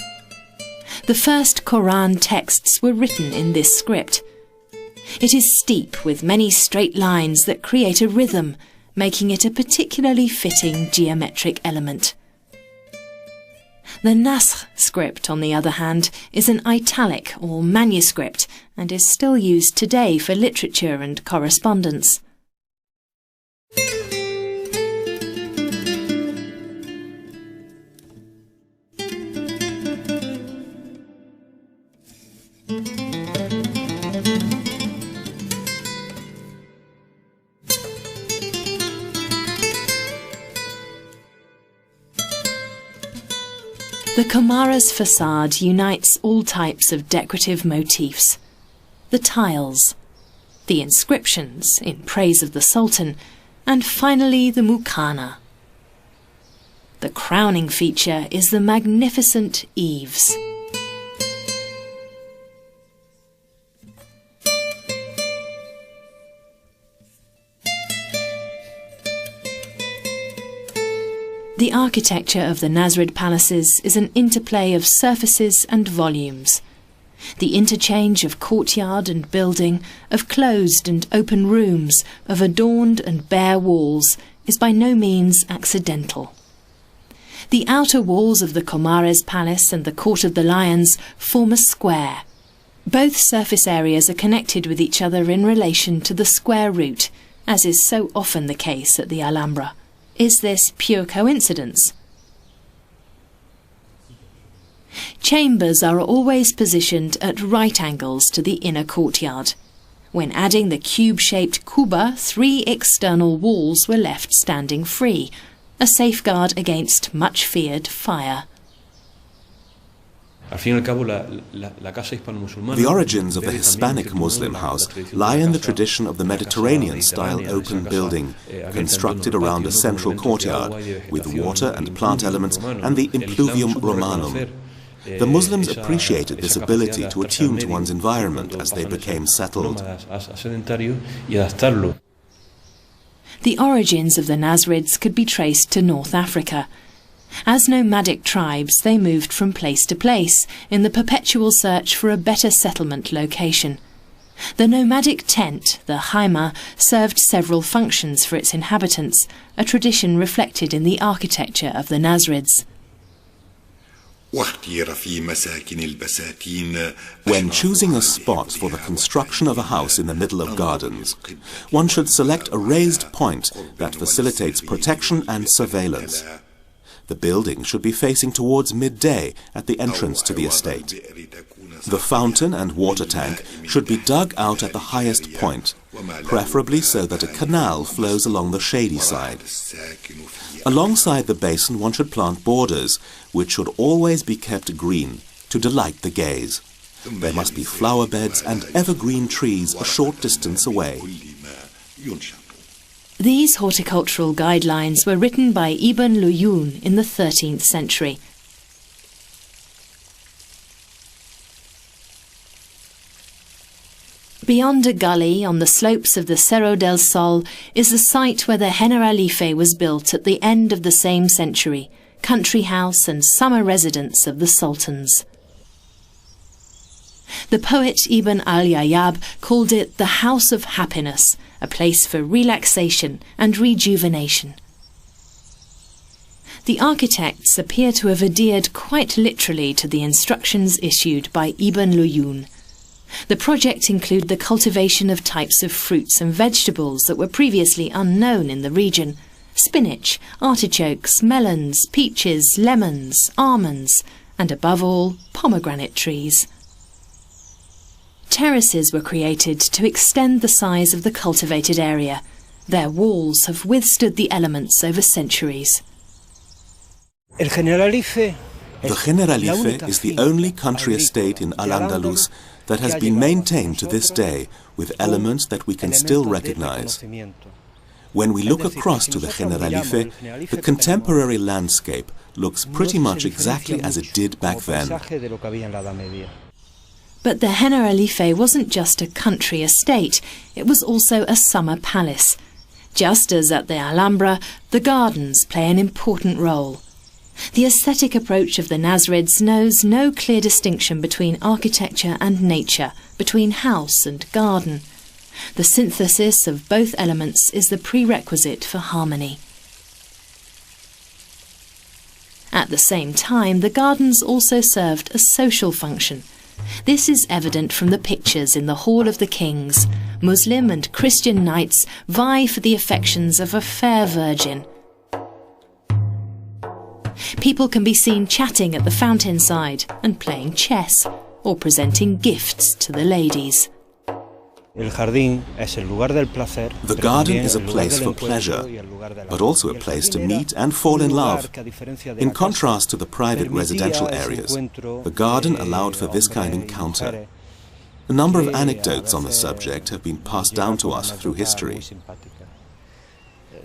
The first Quran texts were written in this script. It is steep with many straight lines that create a rhythm, making it a particularly fitting geometric element. The Nasr script, on the other hand, is an italic or manuscript and is still used today for literature and correspondence. The Kamara's facade unites all types of decorative motifs. The tiles, the inscriptions in praise of the Sultan, and finally the muqarna. The crowning feature is the magnificent eaves. The architecture of the Nasrid palaces is an interplay of surfaces and volumes. The interchange of courtyard and building, of closed and open rooms, of adorned and bare walls is by no means accidental. The outer walls of the Comares Palace and the Court of the Lions form a square. Both surface areas are connected with each other in relation to the square root, as is so often the case at the Alhambra. Is this pure coincidence? Chambers are always positioned at right angles to the inner courtyard. When adding the cube-shaped kuba, 3 external walls were left standing free, a safeguard against much-feared fire. The origins of the Hispanic Muslim house lie in the tradition of the Mediterranean-style open building, constructed around a central courtyard, with water and plant elements and the impluvium Romanum. The Muslims appreciated this ability to attune to one's environment as they became settled. The origins of the Nasrids could be traced to North Africa. As nomadic tribes, they moved from place to place in the perpetual search for a better settlement location. The nomadic tent, the haima, served several functions for its inhabitants, a tradition reflected in the architecture of the Nasrids. واختير في مساكن البساتين. When choosing a spot for the construction of a house in the middle of gardens, one should select a raised point that facilitates protection and surveillance. The building should be facing towards midday at the entrance to the estate. The fountain and water tank should be dug out at the highest point, preferably so that a canal flows along the shady side. Alongside the basin one should plant borders, which should always be kept green to delight the gaze. There must be flower beds and evergreen trees a short distance away. These horticultural guidelines were written by Ibn Luyun in the 13th century. Beyond a gully on the slopes of the Cerro del Sol is the site where the Generalife was built at the end of the same century, country house and summer residence of the sultans. The poet Ibn al-Yayyab called it the House of Happiness, a place for relaxation and rejuvenation. The architects appear to have adhered quite literally to the instructions issued by Ibn Luyun. The project included the cultivation of types of fruits and vegetables that were previously unknown in the region: spinach, artichokes, melons, peaches, lemons, almonds, and above all, pomegranate trees. Terraces were created to extend the size of the cultivated area. Their walls have withstood the elements over centuries. The Generalife is the only country estate in Al-Andalus that has been maintained to this day with elements that we can still recognize. When we look across to the Generalife, the contemporary landscape looks pretty much exactly as it did back then. But the Generalife wasn't just a country estate, it was also a summer palace. Just as at the Alhambra, the gardens play an important role. The aesthetic approach of the Nasrids knows no clear distinction between architecture and nature, between house and garden. The synthesis of both elements is the prerequisite for harmony. At the same time, the gardens also served a social function. This is evident from the pictures in the Hall of the Kings. Muslim and Christian knights vie for the affections of a fair virgin. People can be seen chatting at the fountain side and playing chess, or presenting gifts to the ladies. The garden is a place for pleasure, but also a place to meet and fall in love. In contrast to the private residential areas, the garden allowed for this kind of encounter. A number of anecdotes on the subject have been passed down to us through history.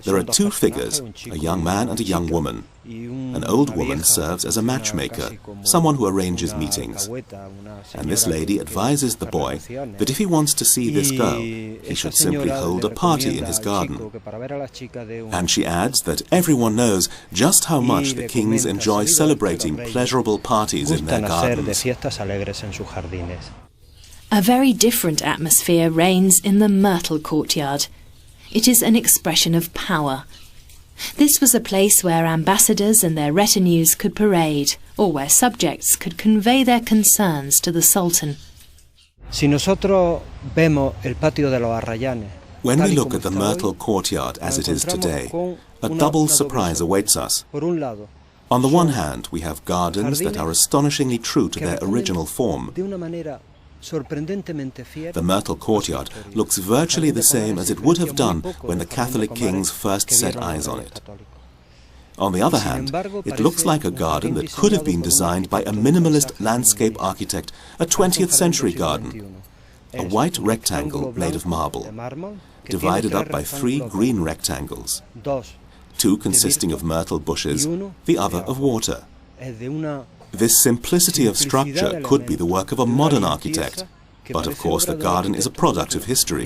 There are two figures, a young man and a young woman. An old woman serves as a matchmaker, someone who arranges meetings. And this lady advises the boy that if he wants to see this girl, he should simply hold a party in his garden. And she adds that everyone knows just how much the kings enjoy celebrating pleasurable parties in their gardens. A very different atmosphere reigns in the Myrtle Courtyard. It is an expression of power. This was a place where ambassadors and their retinues could parade, or where subjects could convey their concerns to the Sultan. When we look at the Myrtle Courtyard as it is today, a double surprise awaits us. On the one hand, we have gardens that are astonishingly true to their original form. The Myrtle Courtyard looks virtually the same as it would have done when the Catholic kings first set eyes on it. On the other hand, it looks like a garden that could have been designed by a minimalist landscape architect, a 20th century garden. A white rectangle made of marble, divided up by 3 green rectangles, 2 consisting of myrtle bushes, the other of water. This simplicity of structure could be the work of a modern architect, but of course the garden is a product of history.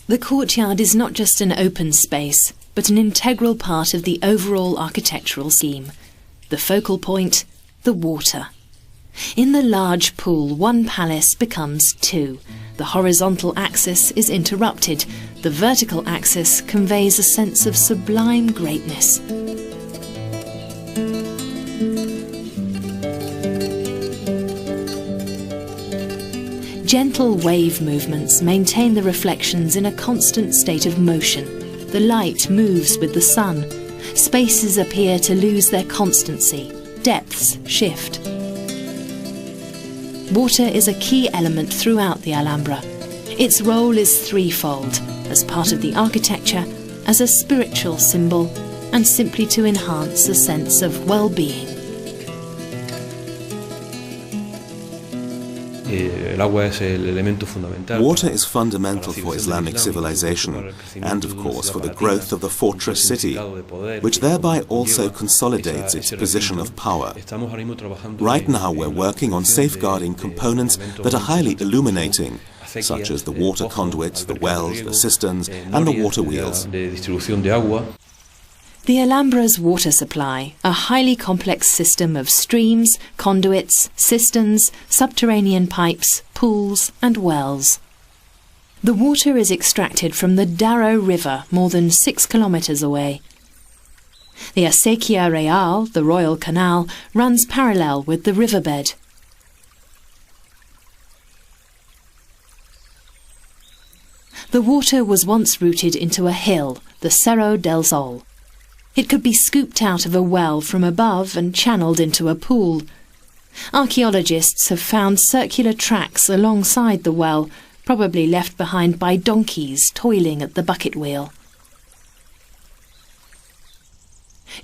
The courtyard is not just an open space, but an integral part of the overall architectural scheme. The focal point, the water. In the large pool, one palace becomes 2. The horizontal axis is interrupted. The vertical axis conveys a sense of sublime greatness. Gentle wave movements maintain the reflections in a constant state of motion. The light moves with the sun. Spaces appear to lose their constancy. Depths shift. Water is a key element throughout the Alhambra. Its role is threefold: as part of the architecture, as a spiritual symbol, and simply to enhance a sense of well-being. Water is fundamental for Islamic civilization and, of course, for the growth of the fortress city, which thereby also consolidates its position of power. Right now we're working on safeguarding components that are highly illuminating, such as the water conduits, the wells, the cisterns, and the water wheels. The Alhambra's water supply, a highly complex system of streams, conduits, cisterns, subterranean pipes, pools and wells. The water is extracted from the Darro River more than 6 kilometres away. The Acequia Real, the Royal Canal, runs parallel with the riverbed. The water was once routed into a hill, the Cerro del Sol. It could be scooped out of a well from above and channeled into a pool. Archaeologists have found circular tracks alongside the well, probably left behind by donkeys toiling at the bucket wheel.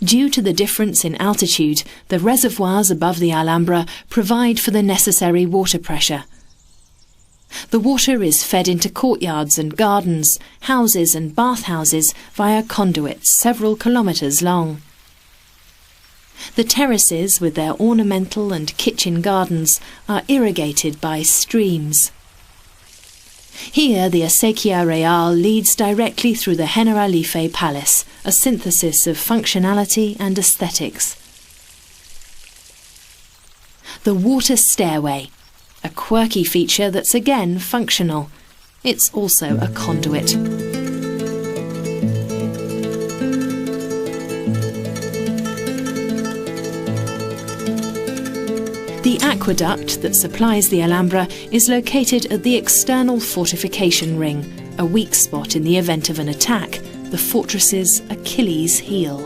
Due to the difference in altitude, the reservoirs above the Alhambra provide for the necessary water pressure. The water is fed into courtyards and gardens, houses and bathhouses via conduits several kilometres long. The terraces, with their ornamental and kitchen gardens, are irrigated by streams. Here the Acequia Real leads directly through the Generalife Palace, a synthesis of functionality and aesthetics. The water stairway, a quirky feature that's again functional. It's also a conduit. The aqueduct that supplies the Alhambra is located at the external fortification ring, a weak spot in the event of an attack, the fortress's Achilles heel.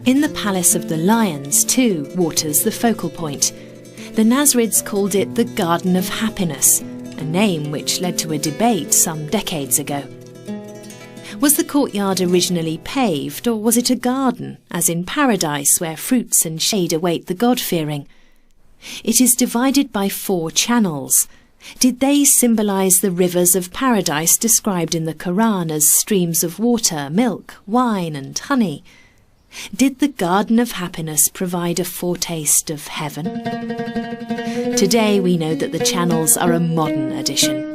In the Palace of the Lions, too, water's the focal point. The Nasrids called it the Garden of Happiness, a name which led to a debate some decades ago. Was the courtyard originally paved, or was it a garden, as in paradise where fruits and shade await the God-fearing? It is divided by 4 channels. Did they symbolise the rivers of paradise described in the Quran as streams of water, milk, wine and honey? Did the Garden of Happiness provide a foretaste of heaven? Today we know that the channels are a modern addition.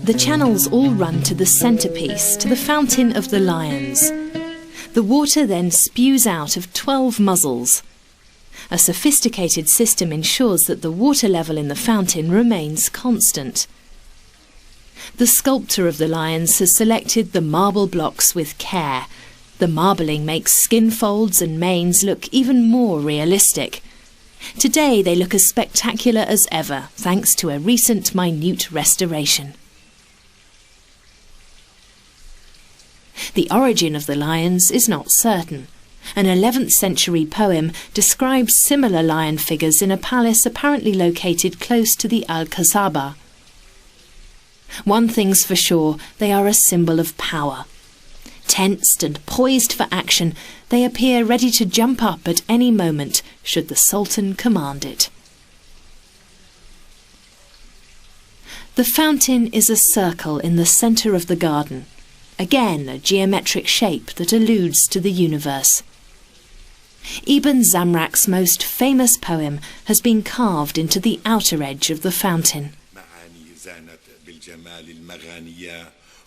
The channels all run to the centrepiece, to the Fountain of the Lions. The water then spews out of 12 muzzles. A sophisticated system ensures that the water level in the fountain remains constant. The sculptor of the lions has selected the marble blocks with care. The marbling makes skin folds and manes look even more realistic. Today they look as spectacular as ever, thanks to a recent minute restoration. The origin of the lions is not certain. An 11th century poem describes similar lion figures in a palace apparently located close to the Al-Qasaba. One thing's for sure, they are a symbol of power. Tensed and poised for action, they appear ready to jump up at any moment should the Sultan command it. The fountain is a circle in the centre of the garden. Again, a geometric shape that alludes to the universe. Ibn Zamrak's most famous poem has been carved into the outer edge of the fountain.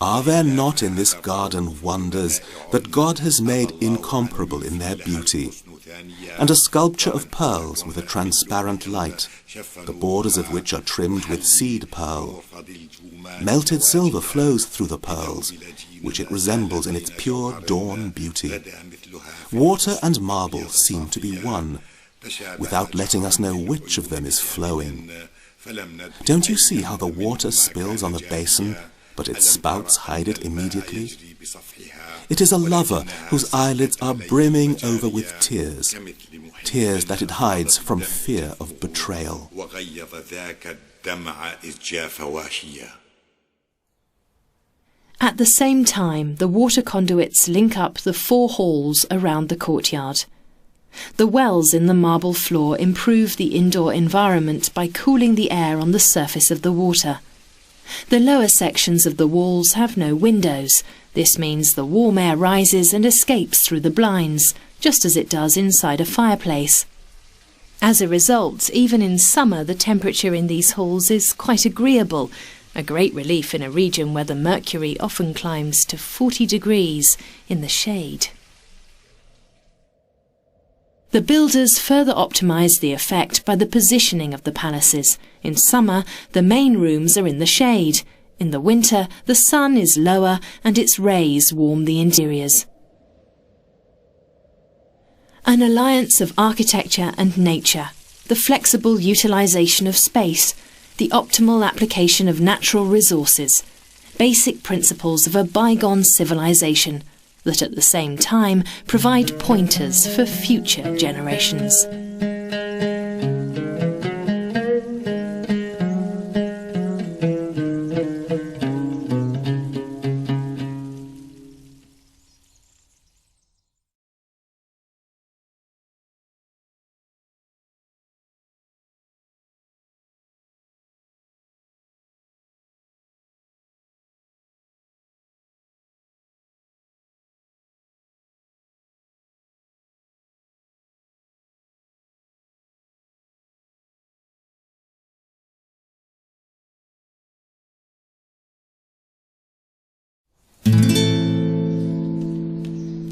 Are there not in this garden wonders that God has made incomparable in their beauty? And a sculpture of pearls with a transparent light, the borders of which are trimmed with seed pearl. Melted silver flows through the pearls, which it resembles in its pure dawn beauty. Water and marble seem to be one, without letting us know which of them is flowing. Don't you see how the water spills on the basin, but its spouts hide it immediately? It is a lover whose eyelids are brimming over with tears, tears that it hides from fear of betrayal. At the same time, the water conduits link up the 4 halls around the courtyard. The wells in the marble floor improve the indoor environment by cooling the air on the surface of the water. The lower sections of the walls have no windows. This means the warm air rises and escapes through the blinds, just as it does inside a fireplace. As a result, even in summer the temperature in these halls is quite agreeable, a great relief in a region where the mercury often climbs to 40 degrees in the shade. The builders further optimised the effect by the positioning of the palaces. In summer, the main rooms are in the shade. In the winter, the sun is lower and its rays warm the interiors. An alliance of architecture and nature, the flexible utilisation of space, the optimal application of natural resources, basic principles of a bygone civilization that at the same time provide pointers for future generations.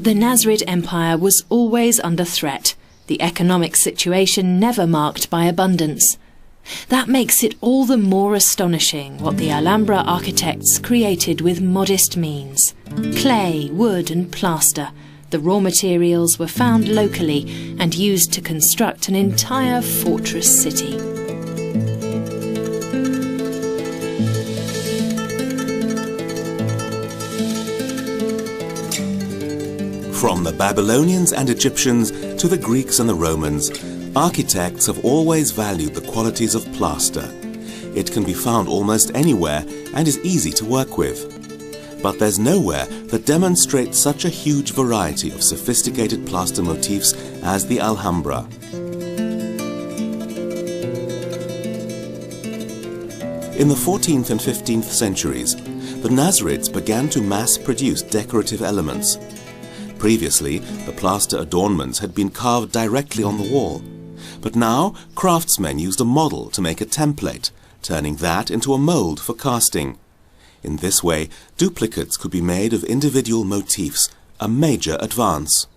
The Nasrid Empire was always under threat, the economic situation never marked by abundance. That makes it all the more astonishing what the Alhambra architects created with modest means. Clay, wood and plaster, the raw materials were found locally and used to construct an entire fortress city. From the Babylonians and Egyptians to the Greeks and the Romans, architects have always valued the qualities of plaster. It can be found almost anywhere and is easy to work with. But there's nowhere that demonstrates such a huge variety of sophisticated plaster motifs as the Alhambra. In the 14th and 15th centuries, the Nasrids began to mass-produce decorative elements. Previously, the plaster adornments had been carved directly on the wall, but now craftsmen used a model to make a template, turning that into a mould for casting. In this way, duplicates could be made of individual motifs, a major advance.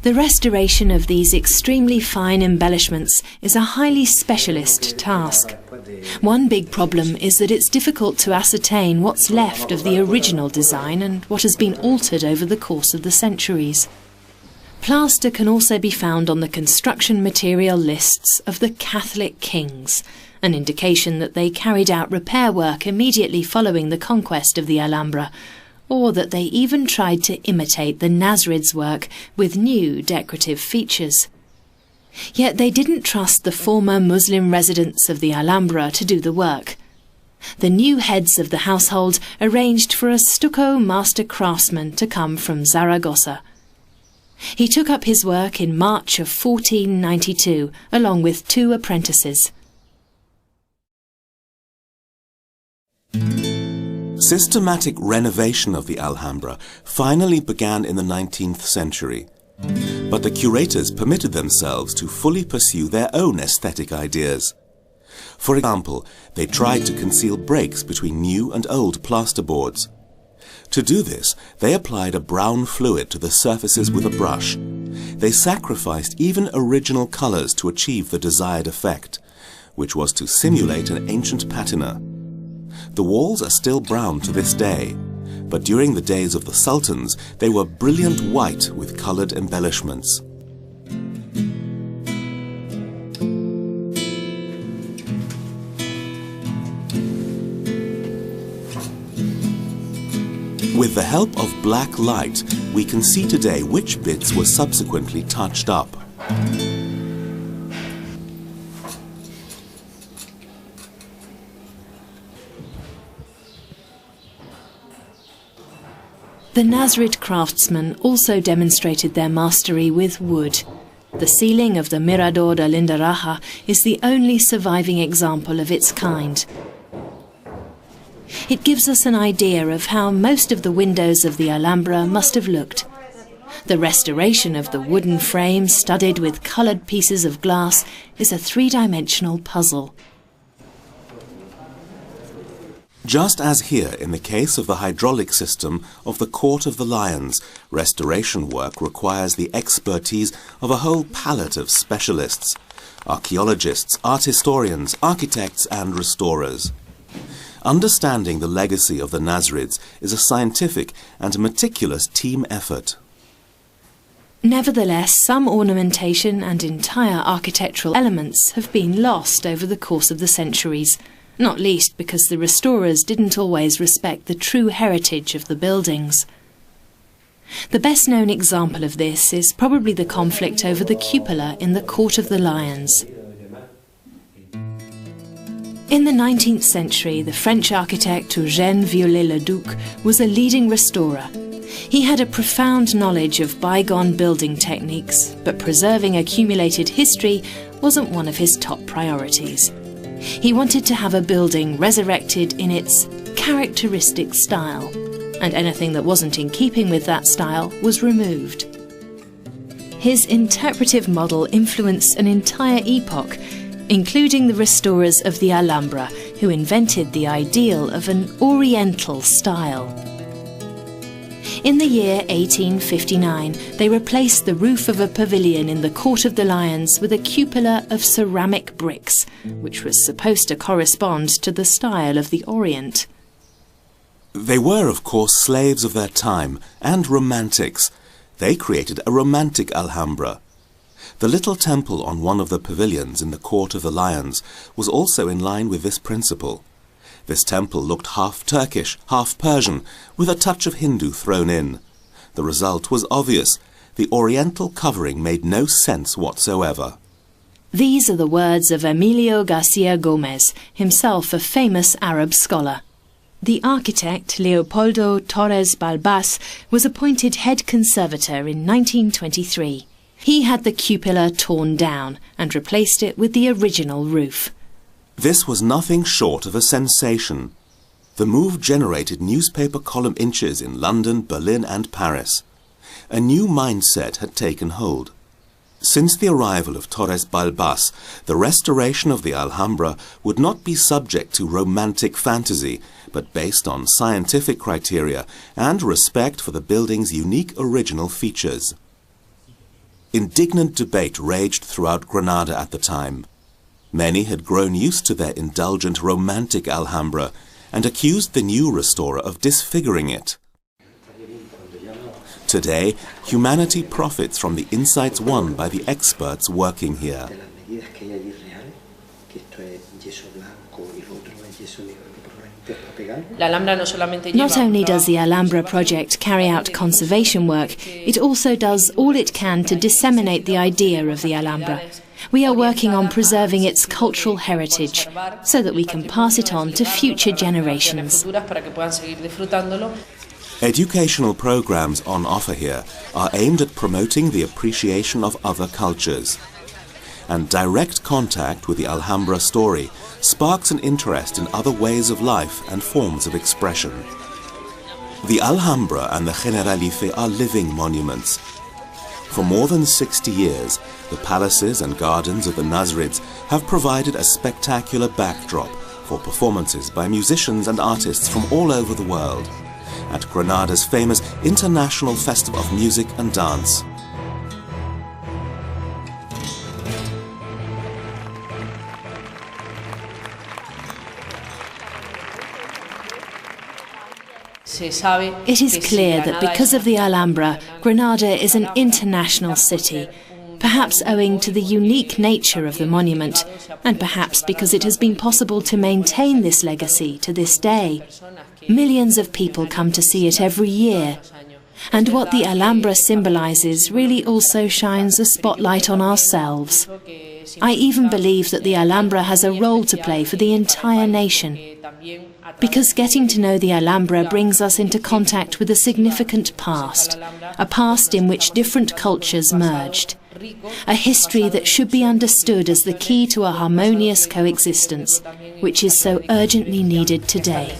The restoration of these extremely fine embellishments is a highly specialist task. One big problem is that it's difficult to ascertain what's left of the original design and what has been altered over the course of the centuries. Plaster can also be found on the construction material lists of the Catholic kings, an indication that they carried out repair work immediately following the conquest of the Alhambra, or that they even tried to imitate the Nasrids' work with new decorative features. Yet they didn't trust the former Muslim residents of the Alhambra to do the work. The new heads of the household arranged for a stucco master craftsman to come from Zaragoza. He took up his work in March of 1492, along with 2 apprentices. Systematic renovation of the Alhambra finally began in the 19th century, but the curators permitted themselves to fully pursue their own aesthetic ideas. For example, they tried to conceal breaks between new and old plasterboards. To do this, they applied a brown fluid to the surfaces with a brush. They sacrificed even original colors to achieve the desired effect, which was to simulate an ancient patina. The walls are still brown to this day, but during the days of the Sultans, they were brilliant white with colored embellishments. With the help of black light, we can see today which bits were subsequently touched up. The Nasrid craftsmen also demonstrated their mastery with wood. The ceiling of the Mirador de Lindaraja is the only surviving example of its kind. It gives us an idea of how most of the windows of the Alhambra must have looked. The restoration of the wooden frame studded with coloured pieces of glass is a three-dimensional puzzle. Just as here in the case of the hydraulic system of the Court of the Lions, restoration work requires the expertise of a whole palette of specialists: archaeologists, art historians, architects and restorers. Understanding the legacy of the Nasrids is a scientific and meticulous team effort. Nevertheless, some ornamentation and entire architectural elements have been lost over the course of the centuries, not least because the restorers didn't always respect the true heritage of the buildings. The best-known example of this is probably the conflict over the cupola in the Court of the Lions. In the 19th century, the French architect Eugène Viollet-le-Duc was a leading restorer. He had a profound knowledge of bygone building techniques, but preserving accumulated history wasn't one of his top priorities. He wanted to have a building resurrected in its characteristic style, and anything that wasn't in keeping with that style was removed. His interpretive model influenced an entire epoch, including the restorers of the Alhambra, who invented the ideal of an Oriental style. In the year 1859, they replaced the roof of a pavilion in the Court of the Lions with a cupola of ceramic bricks, which was supposed to correspond to the style of the Orient. They were, of course, slaves of their time and romantics. They created a romantic Alhambra. The little temple on one of the pavilions in the Court of the Lions was also in line with this principle. This temple looked half Turkish, half Persian, with a touch of Hindu thrown in. The result was obvious. The Oriental covering made no sense whatsoever. These are the words of Emilio Garcia Gomez, himself a famous Arab scholar. The architect, Leopoldo Torres Balbás, was appointed head conservator in 1923. He had the cupola torn down and replaced it with the original roof. This was nothing short of a sensation. The move generated newspaper column inches in London, Berlin and Paris. A new mindset had taken hold. Since the arrival of Torres Balbás, the restoration of the Alhambra would not be subject to romantic fantasy, but based on scientific criteria and respect for the building's unique original features. Indignant debate raged throughout Granada at the time. Many had grown used to their indulgent romantic Alhambra and accused the new restorer of disfiguring it. Today, humanity profits from the insights won by the experts working here. Not only does the Alhambra project carry out conservation work, it also does all it can to disseminate the idea of the Alhambra. We are working on preserving its cultural heritage so that we can pass it on to future generations. Educational programs on offer here are aimed at promoting the appreciation of other cultures. And direct contact with the Alhambra story sparks an interest in other ways of life and forms of expression. The Alhambra and the Generalife are living monuments. For more than 60 years, the palaces and gardens of the Nasrids have provided a spectacular backdrop for performances by musicians and artists from all over the world at Granada's famous International Festival of Music and Dance. It is clear that because of the Alhambra, Granada is an international city, perhaps owing to the unique nature of the monument, and perhaps because it has been possible to maintain this legacy to this day. Millions of people come to see it every year. And what the Alhambra symbolizes really also shines a spotlight on ourselves. I even believe that the Alhambra has a role to play for the entire nation, because getting to know the Alhambra brings us into contact with a significant past, a past in which different cultures merged, a history that should be understood as the key to a harmonious coexistence, which is so urgently needed today.